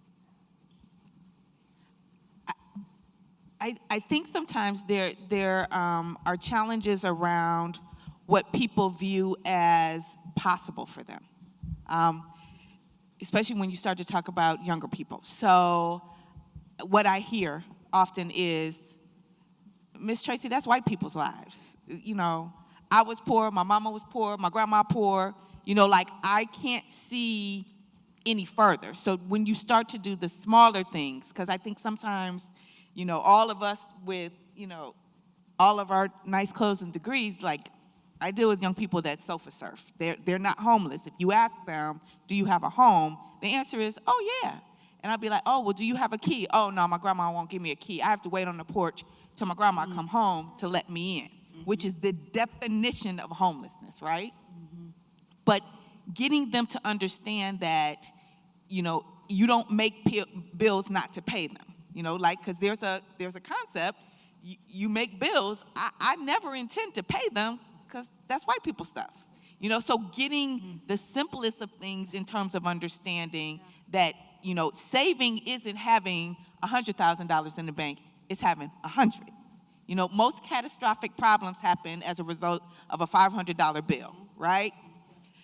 I think sometimes there are challenges around what people view as possible for them, especially when you start to talk about younger people. So what I hear often is, Miss Traci, that's white people's lives. You know, I was poor, my mama was poor, my grandma poor. You know, like I can't see any further. So when you start to do the smaller things, because I think sometimes, you know, all of us with, you know, all of our nice clothes and degrees, like I deal with young people that sofa surf. They're not homeless. If you ask them, do you have a home? The answer is, oh yeah. And I'll be like, oh, well, do you have a key? Oh no, my grandma won't give me a key. I have to wait on the porch till my grandma come home to let me in. which is the definition of homelessness, right? But getting them to understand that, you know, you don't make bills not to pay them, you know, like, because there's a concept, you make bills, I never intend to pay them because that's white people stuff, you know, so getting the simplest of things in terms of understanding that, you know, saving isn't having $100,000 in the bank, it's having 100. You know, most catastrophic problems happen as a result of a $500 bill, right?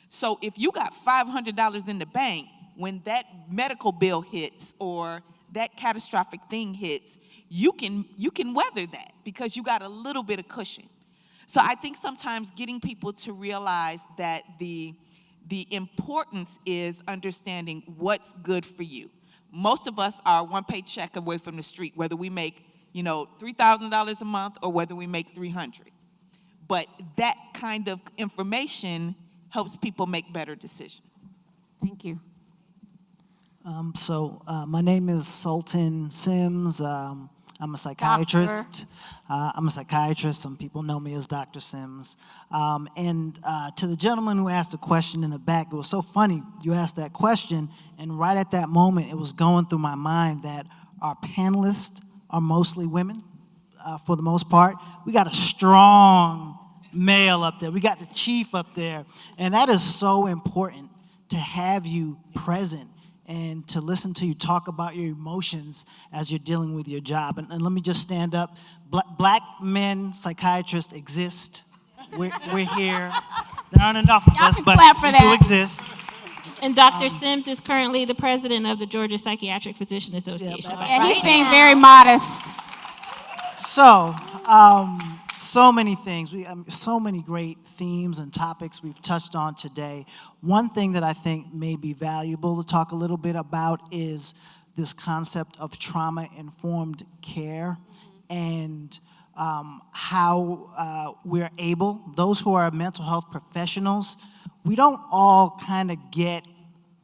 So if you got $500 in the bank, when that medical bill hits or that catastrophic thing hits, you can weather that because you got a little bit of cushion. So I think sometimes getting people to realize that the importance is understanding what's good for you. Most of us are one paycheck away from the street, whether we make, you know, $3,000 a month or whether we make $300. But that kind of information helps people make better decisions. Thank you. My name is Sultan Sims. I'm a psychiatrist. I'm a psychiatrist. Some people know me as Dr. Sims. To the gentleman who asked the question in the back, it was so funny. You asked that question, and right at that moment, it was going through my mind that our panelists are mostly women, for the most part. We got a strong male up there. We got the chief up there. And that is so important to have you present and to listen to you talk about your emotions as you're dealing with your job. And let me just stand up. Black men psychiatrists exist. We're here. There aren't enough of us, but we do exist. And Dr. Sims is currently the president of the Georgia Psychiatric Physician Association. Yeah, he's being very modest. So, so many things, so many great themes and topics we've touched on today. One thing that I think may be valuable to talk a little bit about is this concept of trauma-informed care and how we're able, those who are mental health professionals, we don't all kind of get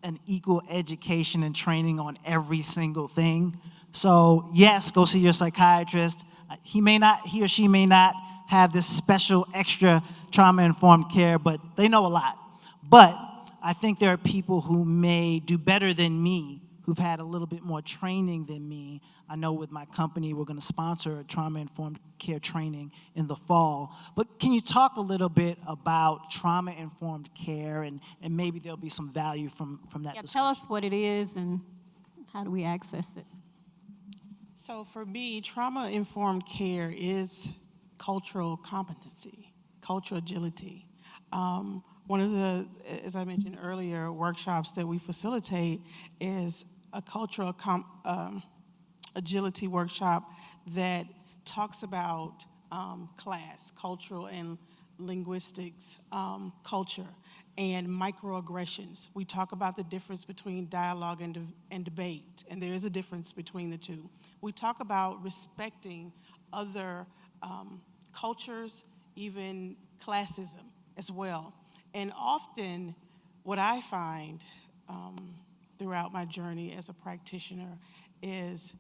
an equal education and training on every single thing. So yes, go see your psychiatrist. He or she may not have this special extra trauma-informed care, but they know a lot. But I think there are people who may do better than me, who've had a little bit more training than me. I know with my company, we're gonna sponsor a trauma-informed care training in the fall. But can you talk a little bit about trauma-informed care and maybe there'll be some value from that discussion? Tell us what it is and how do we access it? So for me, trauma-informed care is cultural competency, cultural agility. One of the, as I mentioned earlier, workshops that we facilitate is a cultural agility workshop that talks about class, cultural and linguistics, culture, and microaggressions. We talk about the difference between dialogue and debate, and there is a difference between the two. We talk about respecting other cultures, even classism as well. And often what I find throughout my journey as a practitioner is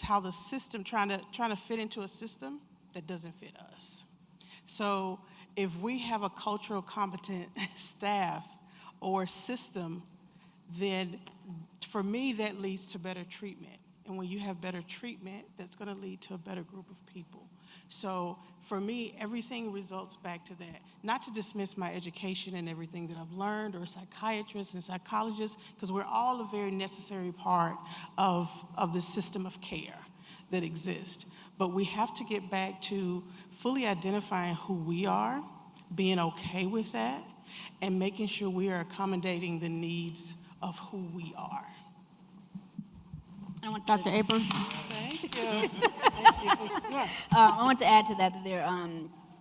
how the system, trying to fit into a system that doesn't fit us. So if we have a cultural competent staff or system, then for me that leads to better treatment. And when you have better treatment, that's going to lead to a better group of people. So for me, everything results back to that. Not to dismiss my education and everything that I've learned, or psychiatrists and psychologists, because we're all a very necessary part of the system of care that exists. But we have to get back to fully identifying who we are, being okay with that, and making sure we are accommodating the needs of who we are. Dr. Abrams? Thank you. I want to add to that there are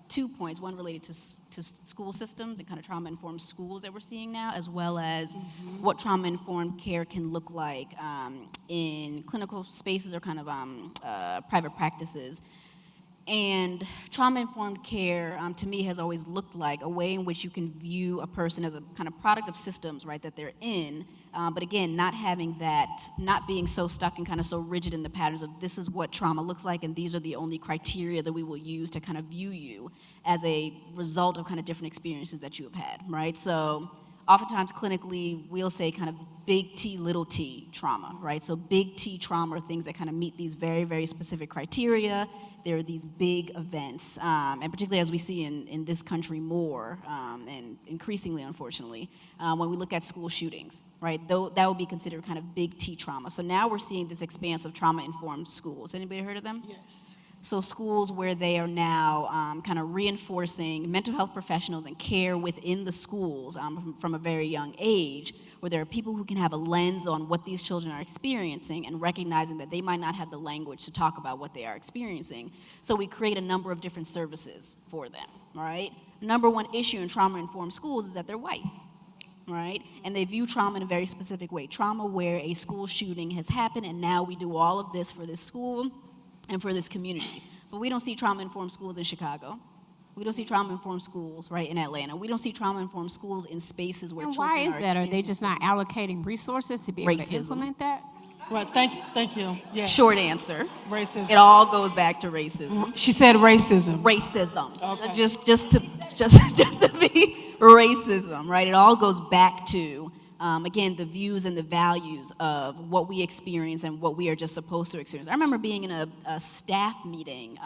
2 points, one related to school systems and kind of trauma-informed schools that we're seeing now, as well as what trauma-informed care can look like in clinical spaces or kind of private practices. And trauma-informed care, to me, has always looked like a way in which you can view a person as a kind of product of systems, right, that they're in. But again, not having that, not being so stuck and kind of so rigid in the patterns of this is what trauma looks like, and these are the only criteria that we will use to kind of view you as a result of kind of different experiences that you have had, right? So oftentimes clinically, we'll say kind of big T, little t trauma, right? So big T trauma are things that kind of meet these very, very specific criteria. There are these big events, and particularly as we see in this country more, and increasingly, unfortunately, when we look at school shootings, right? Though that would be considered kind of big T trauma. So now we're seeing this expanse of trauma-informed schools. Anybody heard of them? Yes. So schools where they are now kind of reinforcing mental health professionals and care within the schools from a very young age, where there are people who can have a lens on what these children are experiencing and recognizing that they might not have the language to talk about what they are experiencing. So we create a number of different services for them, all right? Number one issue in trauma-informed schools is that they're white, right? And they view trauma in a very specific way. Trauma where a school shooting has happened and now we do all of this for this school and for this community. But we don't see trauma-informed schools in Chicago. We don't see trauma-informed schools, right, in Atlanta. We don't see trauma-informed schools in spaces where And children why is are that? Are they experiencing just not allocating resources to be able to Racism. implement that? Well, thank you. Yeah. Short answer. Racism. It all goes back to racism. She said racism. Racism. Okay. Just to be racism, right? It all goes back to, again, the views and the values of what we experience and what we are just supposed to experience. I remember being in a staff meeting,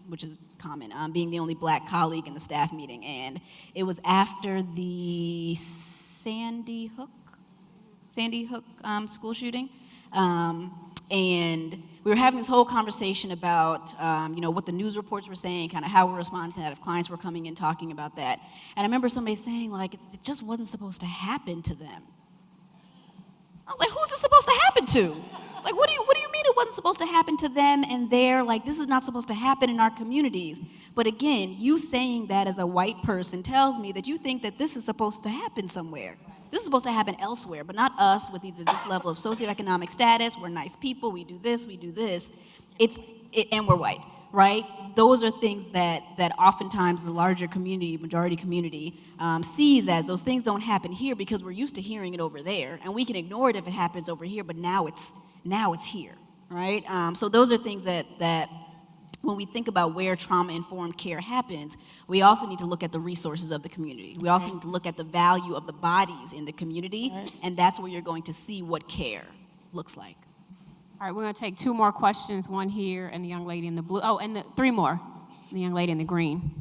which is common, being the only black colleague in the staff meeting, and it was after the Sandy Hook school shooting, and we were having this whole conversation about, what the news reports were saying, kind of how we're responding to that, if clients were coming in talking about that. And I remember somebody saying, like, it just wasn't supposed to happen to them. I was like, who's it supposed to happen to? Like, what do you mean it wasn't supposed to happen to them and they're like, this is not supposed to happen in our communities? But again, you saying that as a white person tells me that you think that this is supposed to happen somewhere. This is supposed to happen elsewhere, but not us with either this level of socioeconomic status, we're nice people, we do this, and we're white, right? Those are things that oftentimes the larger community, majority community, sees as those things don't happen here because we're used to hearing it over there, and we can ignore it if it happens over here, but now it's here, right? So those are things that when we think about where trauma-informed care happens, we also need to look at the resources of the community. We also need to look at the value of the bodies in the community, and that's where you're going to see what care looks like. All right, we're going to take 2 more questions, one here and the young lady in the blue. Oh, and 3 more, the young lady in the green.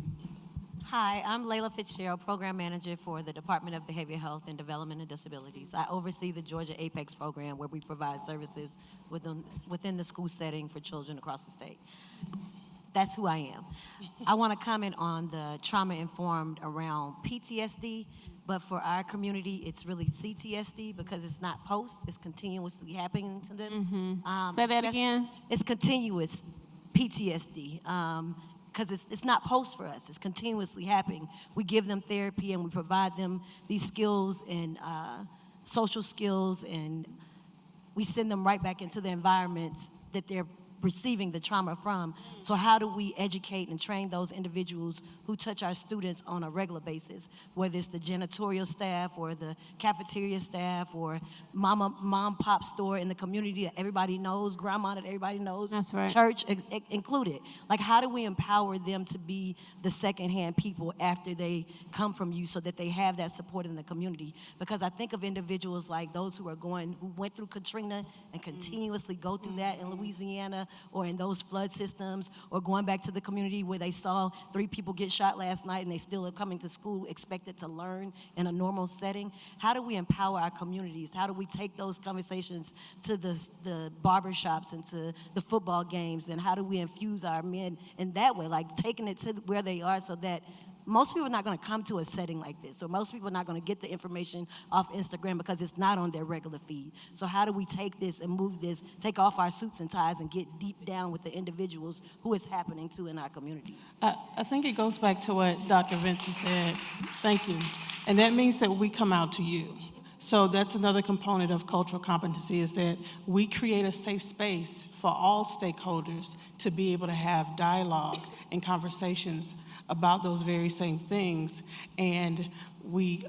Hi, I'm Layla Fitzgerald, Program Manager for the Department of Behavioral Health and Development and Disabilities. I oversee the Georgia APEX program where we provide services within the school setting for children across the state. That's who I am. I want to comment on the trauma-informed around PTSD, but for our community, it's really CTSD because it's not post, it's continuously happening to them. Say that again. It's continuous PTSD. Because it's not post for us, it's continuously happening. We give them therapy and we provide them these skills and social skills, and we send them right back into the environments that they're receiving the trauma from. So how do we educate and train those individuals who touch our students on a regular basis, whether it's the janitorial staff or the cafeteria staff or mom pop store in the community that everybody knows, grandma that everybody knows, That's right. church included. Like, how do we empower them to be the secondhand people after they come from you so that they have that support in the community? Because I think of individuals like those who went through Katrina and continuously go through that in Louisiana, or in those flood systems, or going back to the community where they saw 3 people get shot last night and they still are coming to school expected to learn in a normal setting. How do we empower our communities? How do we take those conversations to the barbershops and to the football games, and how do we infuse our men in that way, like taking it to where they are so that most people are not going to come to a setting like this, or most people are not going to get the information off Instagram because it's not on their regular feed. So how do we take this and move this, take off our suits and ties and get deep down with the individuals who it's happening to in our communities? I think it goes back to what Dr. Vinson said. Thank you. And that means that we come out to you. So that's another component of cultural competency, is that we create a safe space for all stakeholders to be able to have dialogue and conversations about those very same things. And we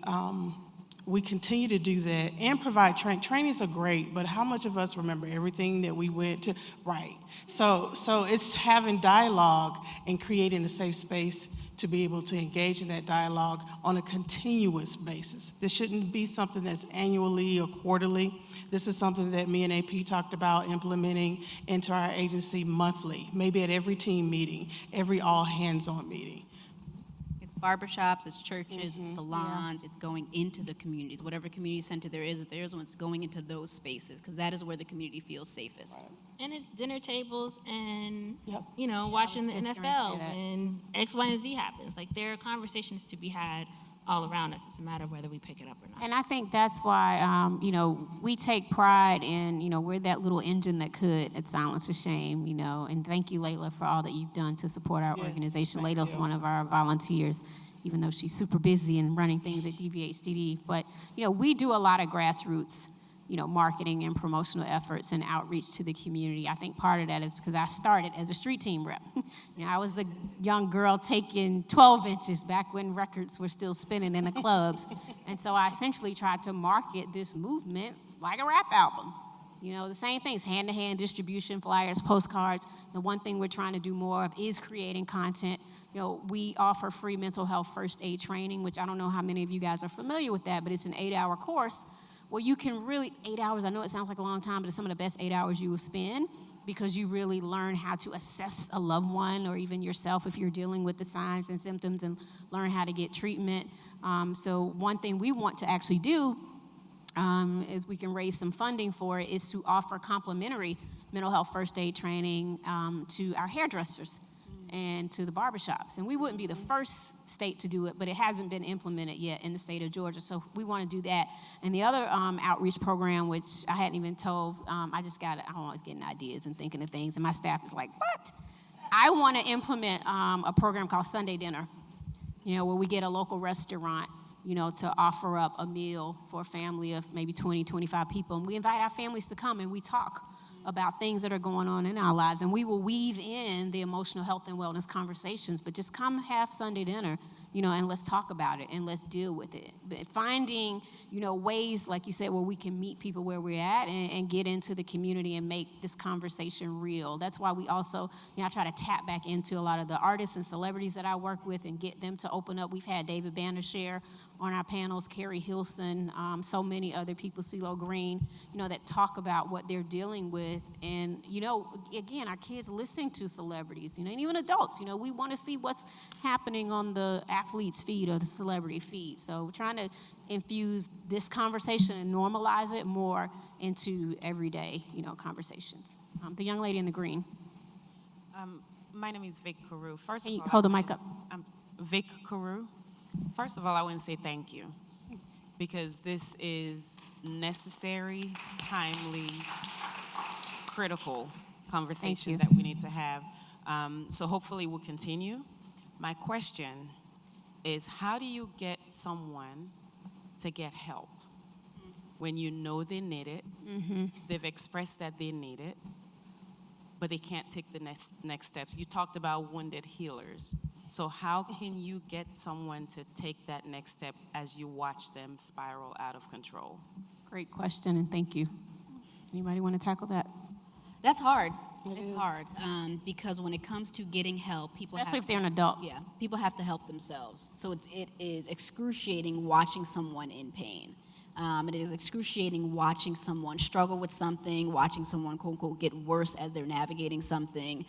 continue to do that and provide training. Trainings are great, but how much of us remember everything that we went to? Right. So it's having dialogue and creating a safe space to be able to engage in that dialogue on a continuous basis. This shouldn't be something that's annually or quarterly. This is something that me and AP talked about implementing into our agency monthly, maybe at every team meeting, every all hands-on meeting. It's barbershops, it's churches, it's salons, it's going into the communities. Whatever community center there is, if there is one, it's going into those spaces, because that is where the community feels safest. Right. And it's dinner tables and, Yep. watching the just gonna say NFL that. and X, Y, and Z happens. Like, there are conversations to be had all around us. It's a matter of whether we pick it up or not. And I think that's why, we take pride in, we're that little engine that could at Silence of Shame, and thank you, Layla, for all that you've done to support our Yes, organization. thank Layla's you. one of our volunteers, even though she's super busy and running things at DVHDD. But, we do a lot of grassroots, marketing and promotional efforts and outreach to the community. I think part of that is because I started as a street team rep. I was the young girl taking 12 inches back when records were still spinning in the clubs. And so I essentially tried to market this movement like a rap album. The same things, hand-to-hand distribution, flyers, postcards. The one thing we're trying to do more of is creating content. We offer free mental health first aid training, which I don't know how many of you guys are familiar with that, but it's an 8-hour course where you can really, 8 hours, I know it sounds like a long time, but it's some of the best 8 hours you will spend, because you really learn how to assess a loved one or even yourself if you're dealing with the signs and symptoms, and learn how to get treatment. So one thing we want to actually do is we can raise some funding for it, is to offer complimentary mental health first aid training to our hairdressers and to the barbershops. And we wouldn't be the first state to do it, but it hasn't been implemented yet in the state of Georgia. So we want to do that. And the other outreach program, which I hadn't even told, I'm always getting ideas and thinking of things, and my staff is like, what? I want to implement a program called Sunday Dinner, where we get a local restaurant, to offer up a meal for a family of maybe 20, 25 people. And we invite our families to come and we talk about things that are going on in our lives. And we will weave in the emotional health and wellness conversations, but just come have Sunday dinner, and let's talk about it and let's deal with it. But finding, ways, like you said, where we can meet people where we're at and get into the community and make this conversation real. That's why we also, I try to tap back into a lot of the artists and celebrities that I work with and get them to open up. We've had David Banner share on our panels, Carrie Hilson, so many other people, CeeLo Green, that talk about what they're dealing with. And, again, our kids listening to celebrities, and even adults, we want to see what's happening on the athlete's feed or the celebrity feed. So we're trying to infuse this conversation and normalize it more into everyday, conversations. The young lady in the green. My name is Vic Carew. First Can of you all, hold the mic up? I'm Vic Carew. First of all, I want to say thank you, because this is necessary, timely, critical conversation that we need to have. So hopefully we'll continue. My question is, how do you get someone to get help when you know they need it, they've expressed that they need it, but they can't take the next step? You talked about wounded healers. So how can you get someone to take that next step as you watch them spiral out of control? Great question, and thank you. Anybody want to tackle that? That's hard. It's hard because when it comes to getting help, Especially if they're an adult. Yeah, people have to help themselves. So it is excruciating watching someone in pain. It is excruciating watching someone struggle with something, watching someone, quote unquote, get worse as they're navigating something,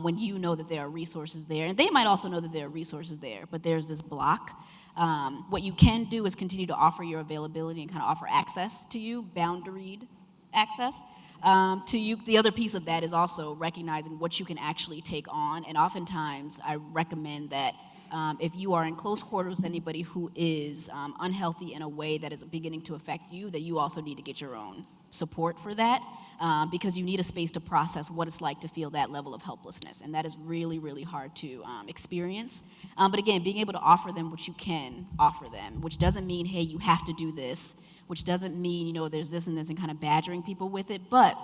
when you know that there are resources there. And they might also know that there are resources there, but there's this block. What you can do is continue to offer your availability and kind of offer access to you, boundaried access. To you, the other piece of that is also recognizing what you can actually take on. And oftentimes, I recommend that if you are in close quarters with anybody who is unhealthy in a way that is beginning to affect you, that you also need to get your own support for that, because you need a space to process what it's like to feel that level of helplessness. And that is really, really hard to experience. But again, being able to offer them what you can offer them, which doesn't mean, hey, you have to do this, which doesn't mean, there's this and this and kind of badgering people with it, but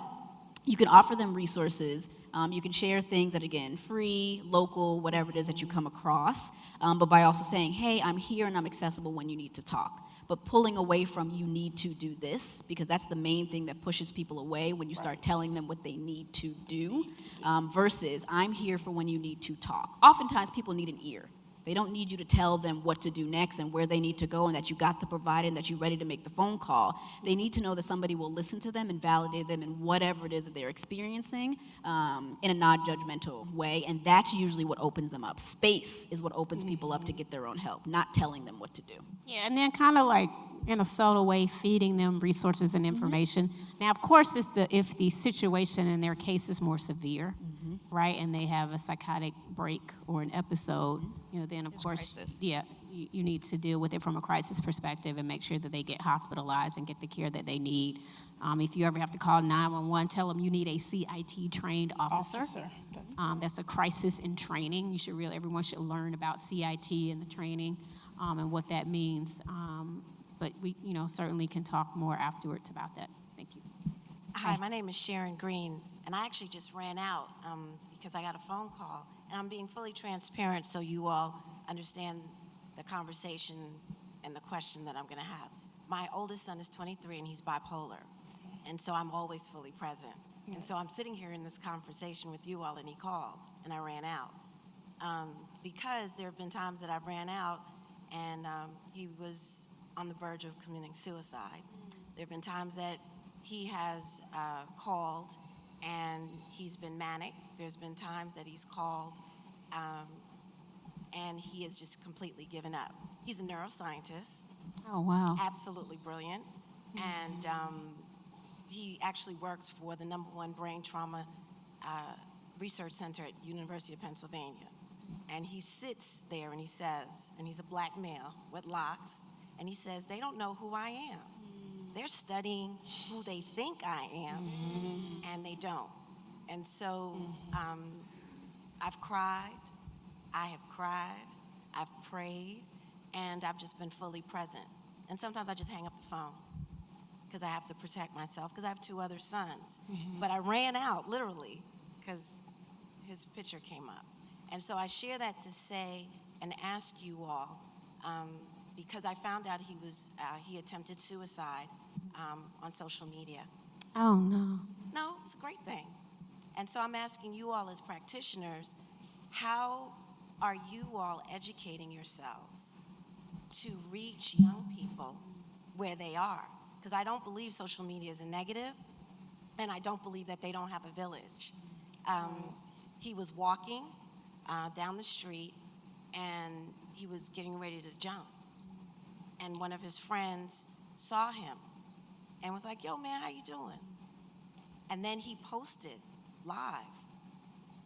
you can offer them resources. You can share things that, again, free, local, whatever it is that you come across, but by also saying, hey, I'm here and I'm accessible when you need to talk. But pulling away from you need to do this, because that's the main thing that pushes people away when you start telling them what they need to do, versus I'm here for when you need to talk. Oftentimes people need an ear. They don't need you to tell them what to do next and where they need to go and that you got the provider and that you're ready to make the phone call. They need to know that somebody will listen to them and validate them in whatever it is that they're experiencing in a non-judgmental way, and that's usually what opens them up. Space is what opens people up to get their own help, not telling them what to do. Yeah, and then kind of like in a subtle way, feeding them resources and information. Now, of course, if the situation in their case is more severe, right, and they have a psychotic break or an episode, then of course, you need to deal with it from a crisis perspective and make sure that they get hospitalized and get the care that they need. If you ever have to call 911, tell them you need a CIT trained officer. That's a crisis in training. Everyone should learn about CIT and the training and what that means. But we, certainly can talk more afterwards about that. Thank you. Hi, my name is Sharon Green, and I actually just ran out because I got a phone call. And I'm being fully transparent so you all understand the conversation and the question that I'm going to have. My oldest son is 23, and he's bipolar, and so I'm always fully present. And so I'm sitting here in this conversation with you all, and he called, and I ran out. Because there have been times that I ran out, and he was on the verge of committing suicide. There have been times that he has called, and he's been manic. There's been times that he's called, and he has just completely given up. He's a neuroscientist. Oh, wow. Absolutely brilliant. And he actually works for the #1 brain trauma research center at University of Pennsylvania. And he sits there and he says, and he's a black male with locks, and he says, they don't know who I am. They're studying who they think I am, and they don't. And so I've cried, I have cried, I've prayed, and I've just been fully present. And sometimes I just hang up the phone because I have to protect myself because I have 2 other sons. But I ran out, literally, because his picture came up. And so I share that to say and ask you all, because I found out he attempted suicide on social media. Oh, no. No, it's a great thing. And so I'm asking you all as practitioners, how are you all educating yourselves to reach young people where they are? Because I don't believe social media is a negative, and I don't believe that they don't have a village. He was walking down the street, and he was getting ready to jump. And one of his friends saw him and was like, yo, man, how you doing? And then he posted live,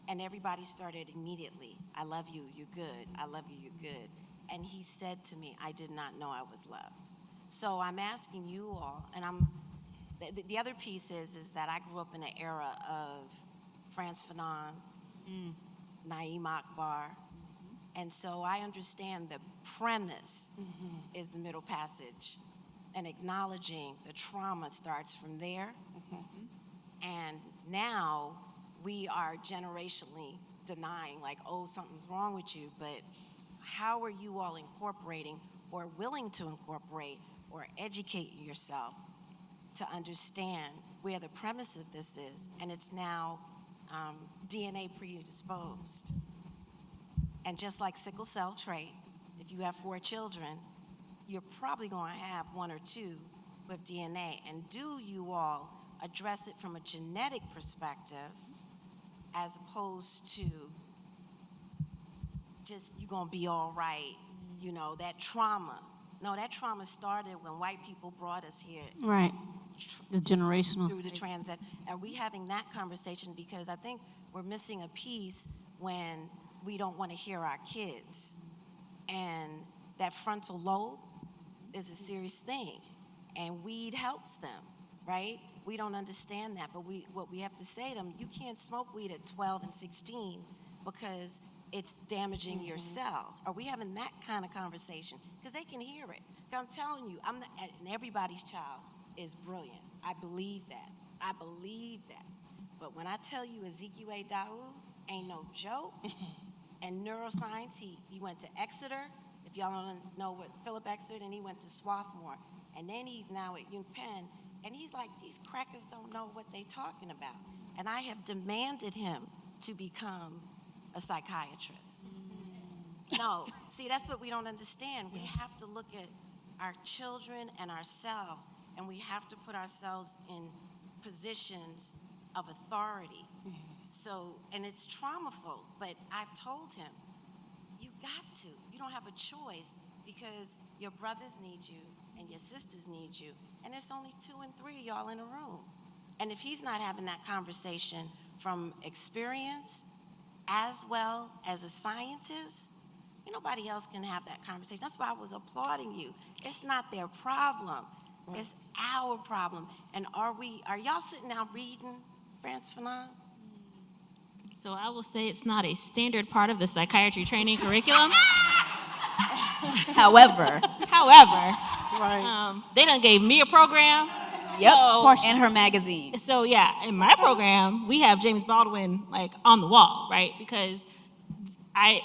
and everybody started immediately, I love you, you're good, I love you, you're good. And he said to me, I did not know I was loved. So I'm asking you all, and the other piece is that I grew up in an era of Frantz Fanon, Naeem Akbar, and so I understand the premise is the middle passage, and acknowledging the trauma starts from there. And now we are generationally denying, like, oh, something's wrong with you, but how are you all incorporating or willing to incorporate or educate yourself to understand where the premise of this is, and it's now DNA predisposed. And just like sickle cell trait, if you have 4 children, you're probably going to have 1 or 2 with DNA. And do you all address it from a genetic perspective as opposed to just you're going to be all right, that trauma. No, that trauma started when white people brought us here. Right. The generational Through the transit. Are we having that conversation? Because I think we're missing a piece when we don't want to hear our kids. And that frontal lobe is a serious thing. And weed helps them, right? We don't understand that. But what we have to say to them, you can't smoke weed at 12 and 16 because it's damaging your cells? Are we having that kind of conversation? Because they can hear it. 'Cause I'm telling you, and everybody's child is brilliant. I believe that. I believe that. But when I tell you Ezekiel Daoud ain't no joke, and neuroscience, he went to Exeter. If y'all don't know what Philip Exeter, and he went to Swarthmore. And then he's now at UPenn, and he's like, these crackers don't know what they're talking about. And I have demanded him to become a psychiatrist. No, see, that's what we don't understand. We have to look at our children and ourselves, and we have to put ourselves in positions of authority. So, and it's traumaful, but I've told him, you got to. You don't have a choice because your brothers need you and your sisters need you, and it's only 2 and 3 of y'all in a room. And if he's not having that conversation from experience as well as a scientist, nobody else can have that conversation. That's why I was applauding you. It's not their problem. It's our problem. And are y'all sitting down reading Frantz Fanon? So I will say it's not a standard part of the psychiatry training curriculum. However, right. They done gave me a program. Yep, So, and her magazine. So yeah, in my program, we have James Baldwin like on the wall, right? Because I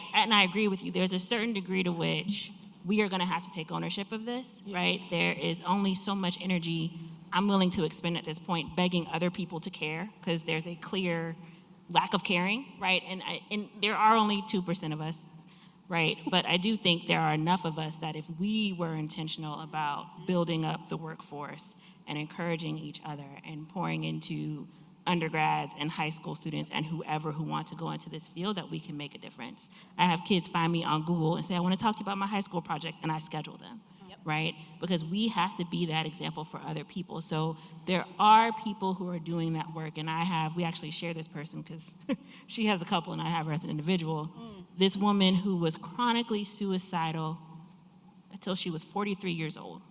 agree with you. There's a certain degree to which we are going to have to take ownership of this, right? There is only so much energy I'm willing to expend at this point begging other people to care, because there's a clear lack of caring, right? And there are only 2% of us, right? But I do think there are enough of us that if we were intentional about building up the workforce and encouraging each other and pouring into undergrads and high school students and whoever who want to go into this field, that we can make a difference. I have kids find me on Google and say, I want to talk to you about my high school project, and I schedule them, right? Because we have to be that example for other people. So there are people who are doing that work, and we actually share this person because she has a couple and I have her as an individual. This woman who was chronically suicidal until she was 43 years old.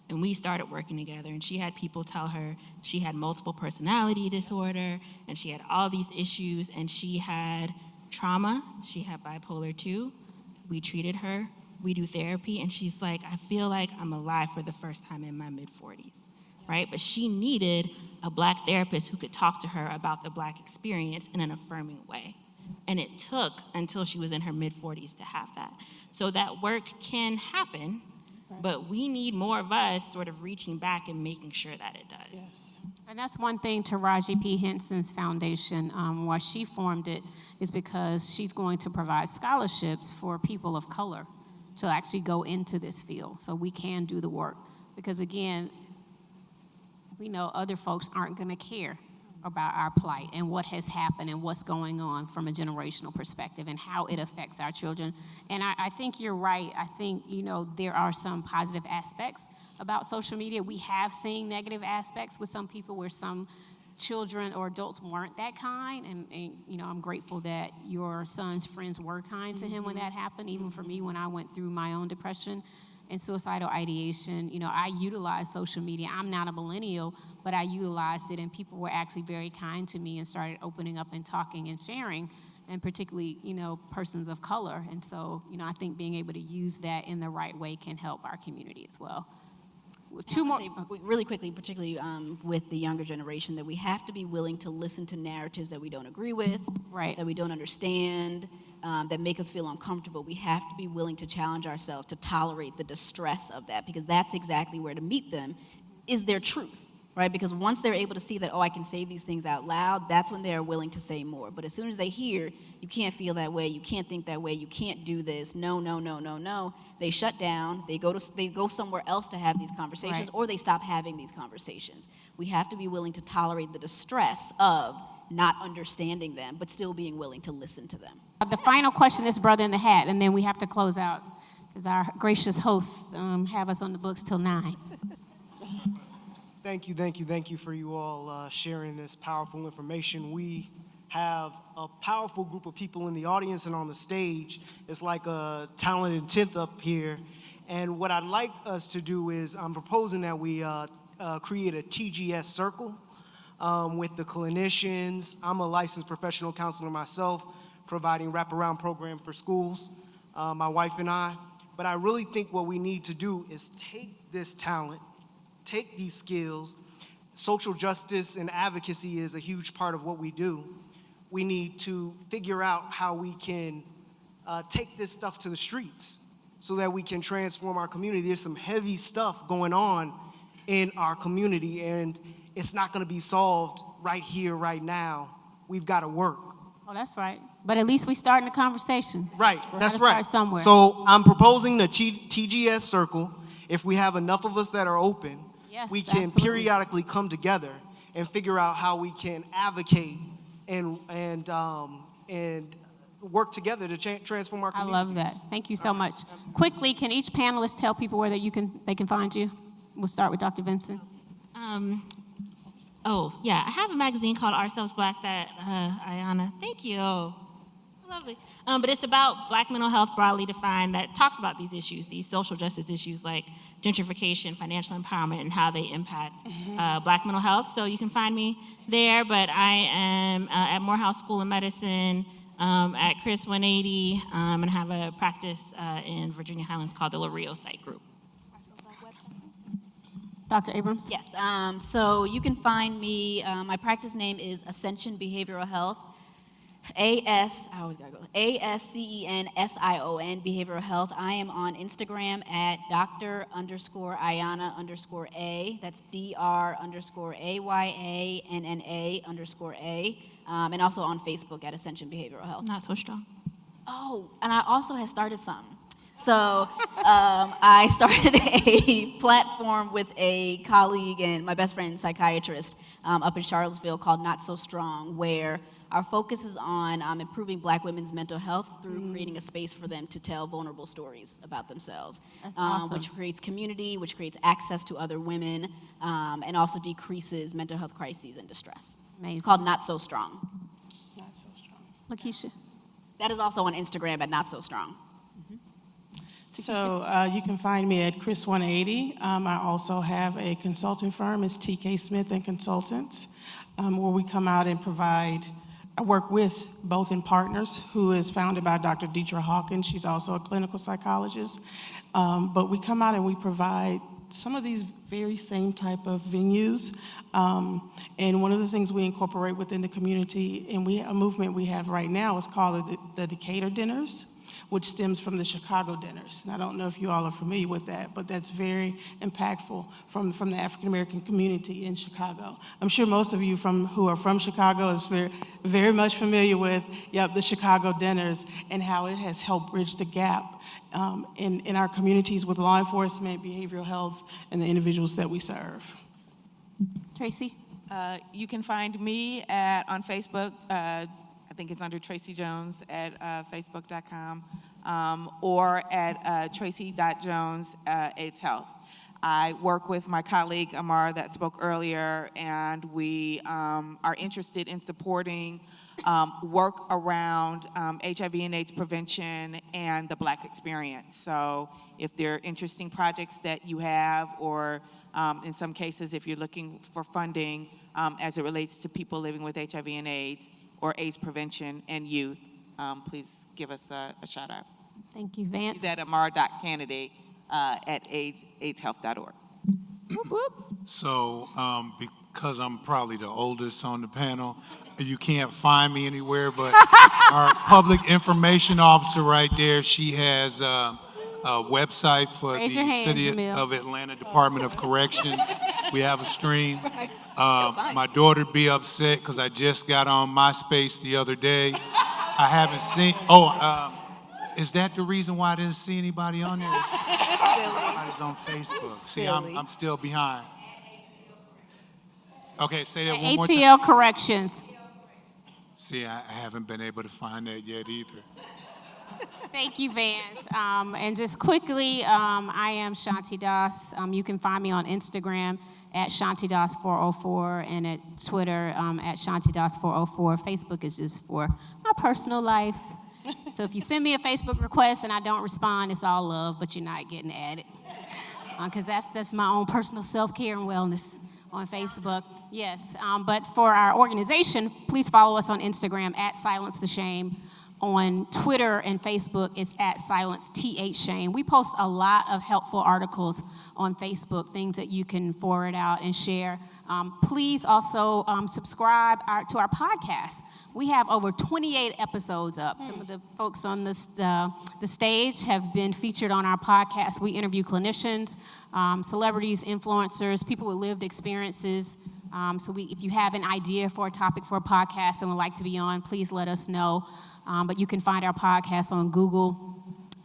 And we started working together, and she had people tell her she had multiple personality disorder, and she had all these issues, and she had trauma. She had bipolar 2. We treated her. We do therapy, and she's like, I feel like I'm alive for the first time in my mid-40s, right? But she needed a Black therapist who could talk to her about the Black experience in an affirming way. And it took until she was in her mid-40s to have that. So that work can happen, but we need more of us sort of reaching back and making sure that it does. Yes. And that's one thing Taraji P. Henson's foundation, why she formed it, is because she's going to provide scholarships for people of color to actually go into this field so we can do the work. Because again, we know other folks aren't going to care about our plight and what has happened and what's going on from a generational perspective and how it affects our children. And I think you're right. I think, there are some positive aspects about social media. We have seen negative aspects with some people where some children or adults weren't that kind. And I'm grateful that your son's friends were kind to him when that happened. Even for me, when I went through my own depression and suicidal ideation, I utilized social media. I'm not a millennial, but I utilized it, and people were actually very kind to me and started opening up and talking and sharing, and particularly, persons of color. And so, I think being able to use that in the right way can help our community as well. With two more, really quickly, particularly with the younger generation, that we have to be willing to listen to narratives that we don't agree with, right, that we don't understand, that make us feel uncomfortable. We have to be willing to challenge ourselves to tolerate the distress of that, because that's exactly where to meet them is their truth, right? Because once they're able to see that, I can say these things out loud, that's when they're willing to say more. But as soon as they hear, you can't feel that way, you can't think that way, you can't do this, no, they shut down, they go somewhere else to have these conversations, or they stop having these conversations. We have to be willing to tolerate the distress of not understanding them, but still being willing to listen to them. The final question is Brother in the Hat, and then we have to close out because our gracious hosts have us on the books till 9. Thank you for you all sharing this powerful information. We have a powerful group of people in the audience and on the stage. It's like a talented 10th up here. And what I'd like us to do is I'm proposing that we create a TGS circle with the clinicians. I'm a licensed professional counselor myself. providing wraparound program for schools, my wife and I. But I really think what we need to do is take this talent, take these skills. Social justice and advocacy is a huge part of what we do. We need to figure out how we can take this stuff to the streets so that we can transform our community. There's some heavy stuff going on in our community, and it's not going to be solved right here, right now. We've got to work. Oh, that's right. But at least we starting a conversation. Right, that's right. Start somewhere. So I'm proposing the TGS circle. If we have enough of us that are open, Yes, we can absolutely. periodically come together and figure out how we can advocate and work together to transform our I communities. love that. Thank you so much. Quickly, can each panelist tell people where they can find you? We'll start with Dr. Vinson. I have a magazine called Ourselves Black that Ayanna, thank you. Lovely. But it's about Black mental health broadly defined that talks about these issues, these social justice issues like gentrification, financial empowerment, and how they impact Black mental health. So you can find me there, but I am at Morehouse School of Medicine, at Chris 180, and have a practice in Virginia Highlands called the Lario Site Group. Dr. Abrams? Yes, so you can find me, my practice name is Ascension Behavioral Health, ASCENSION Behavioral Health. I am on Instagram at Dr_Ayanna_A, that's DR_AYANNA_A, and also on Facebook at Ascension Behavioral Health. Not so strong. Oh, and I also have started something. So I started a platform with a colleague and my best friend, psychiatrist, up in Charlottesville called Not So Strong, where our focus is on improving Black women's mental health through creating a space for them to tell vulnerable stories about themselves, That's awesome. which creates community, which creates access to other women, and also decreases mental health crises and distress. Amazing. It's called Not So Strong. Not so strong. Lakeisha? That is also on Instagram at Not So Strong. So you can find me at Chris 180. I also have a consulting firm. It's TK Smith and Consultants, where we come out and I work with Both in Partners, who is founded by Dr. Deidre Hawkins. She's also a clinical psychologist. But we come out and we provide some of these very same type of venues. And one of the things we incorporate within the community, and a movement we have right now is called the Decatur Dinners, which stems from the Chicago dinners. And I don't know if you all are familiar with that, but that's very impactful from the African American community in Chicago. I'm sure most of you who are from Chicago is very, very much familiar with the Chicago dinners and how it has helped bridge the gap in our communities with law enforcement, behavioral health, and the individuals that we serve. Traci? You can find me on Facebook. I think it's under Traci Jones at facebook.com, or at tracy.jones AIDS Health. I work with my colleague Amar that spoke earlier, and we are interested in supporting work around HIV and AIDS prevention and the Black experience. So if there are interesting projects that you have, or in some cases if you're looking for funding as it relates to people living with HIV and AIDS, or AIDS prevention and youth, please give us a shout out. Thank you, Vance. He's at amar.candidate at aidshealth.org. Whoop, whoop. So because I'm probably the oldest on the panel, you can't find me anywhere, but our public information officer right there, she has a website for Raise the your hand, City Jamil. of Atlanta Department of Correction. We have a stream. My daughter be upset because I just got on MySpace the other day. I haven't seen, is that the reason why I didn't see anybody on there? Everybody's on Facebook. See, I'm still behind. Okay, say that one more time. ATL Corrections. See, I haven't been able to find that yet either. Thank you, Vance. And just quickly, I am Shanti Das. You can find me on Instagram at Shanti Das 404 and at Twitter at Shanti Das 404. Facebook is just for my personal life. So if you send me a Facebook request and I don't respond, it's all love, but you're not getting added. Because that's my own personal self-care and wellness on Facebook. Yes, but for our organization, please follow us on Instagram at Silence the Shame. On Twitter and Facebook, it's at @SilenceTHShame. We post a lot of helpful articles on Facebook, things that you can forward out and share. Please also subscribe to our podcast. We have over 28 episodes up. Some of the folks on the stage have been featured on our podcast. We interview clinicians, celebrities, influencers, people with lived experiences. If you have an idea for a topic for a podcast and would like to be on, please let us know. But you can find our podcast on Google,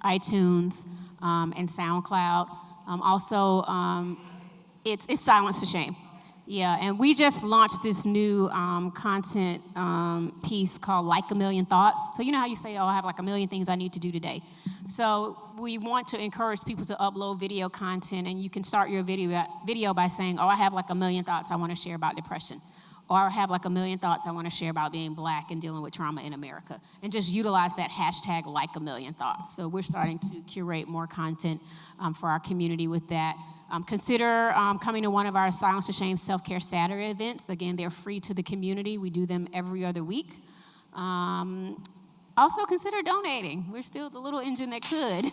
iTunes, and SoundCloud. It's Silence to Shame. Yeah, and we just launched this new content piece called Like a Million Thoughts. So you know how you say, oh, I have like a million things I need to do today. So we want to encourage people to upload video content, and you can start your video by saying, oh, I have like a million thoughts I want to share about depression. Or I have like a million thoughts I want to share about being Black and dealing with trauma in America. And just utilize that hashtag Like a Million Thoughts. So we're starting to curate more content for our community with that. Consider coming to one of our Silence to Shame Self-Care Saturday events. Again, they're free to the community. We do them every other week. Also consider donating. We're still the little engine that could.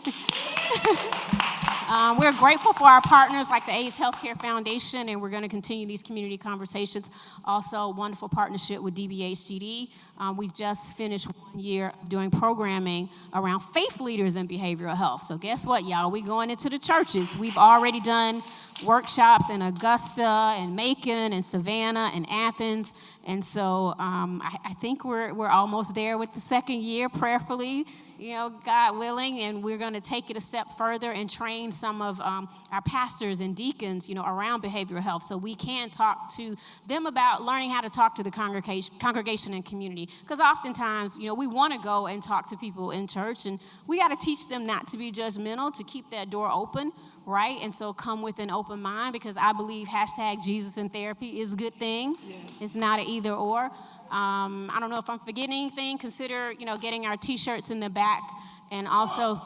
We're grateful for our partners like the AIDS Healthcare Foundation, and we're going to continue these community conversations. Also, wonderful partnership with DBHGD. We've just finished 1 year doing programming around faith leaders in behavioral health. So guess what, y'all? We're going into the churches. We've already done workshops in Augusta and Macon and Savannah and Athens. And so I think we're almost there with the second year, prayerfully, God willing, and we're going to take it a step further and train some of our pastors and deacons, around behavioral health, so we can talk to them about learning how to talk to the congregation and community. Because oftentimes, we want to go and talk to people in church, and we got to teach them not to be judgmental, to keep that door open, right? And so come with an open mind, because I believe hashtag Jesus in therapy is a good thing. Yes. It's not an either or. I don't know if I'm forgetting anything. Consider, getting our T-shirts in the back, and also,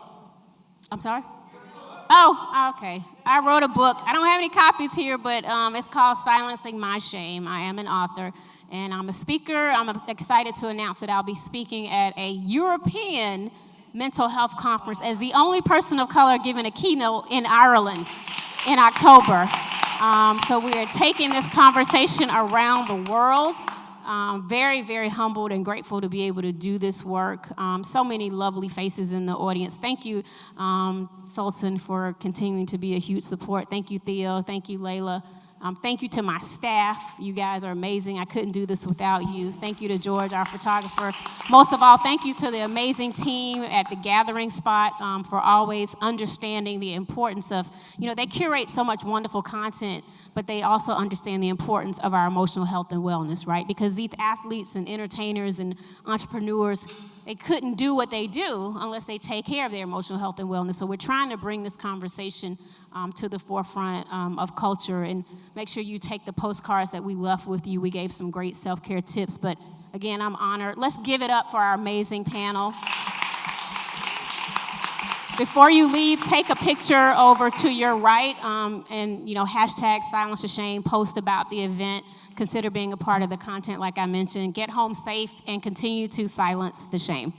I'm sorry? Oh, okay. I wrote a book. I don't have any copies here, but it's called Silencing My Shame. I am an author, and I'm a speaker. I'm excited to announce that I'll be speaking at a European mental health conference as the only person of color giving a keynote in Ireland in October. So we are taking this conversation around the world. Very, very humbled and grateful to be able to do this work. So many lovely faces in the audience. Thank you, Sultan, for continuing to be a huge support. Thank you, Theo. Thank you, Layla. Thank you to my staff. You guys are amazing. I couldn't do this without you. Thank you to George, our photographer. Most of all, thank you to the amazing team at the Gathering Spot for always understanding the importance of, they curate so much wonderful content, but they also understand the importance of our emotional health and wellness, right? Because these athletes and entertainers and entrepreneurs, they couldn't do what they do unless they take care of their emotional health and wellness. So we're trying to bring this conversation to the forefront of culture, and make sure you take the postcards that we left with you. We gave some great self-care tips, but again, I'm honored. Let's give it up for our amazing panel. Before you leave, take a picture over to your right, and hashtag Silence to Shame, post about the event. Consider being a part of the content like I mentioned. Get home safe and continue to silence the shame.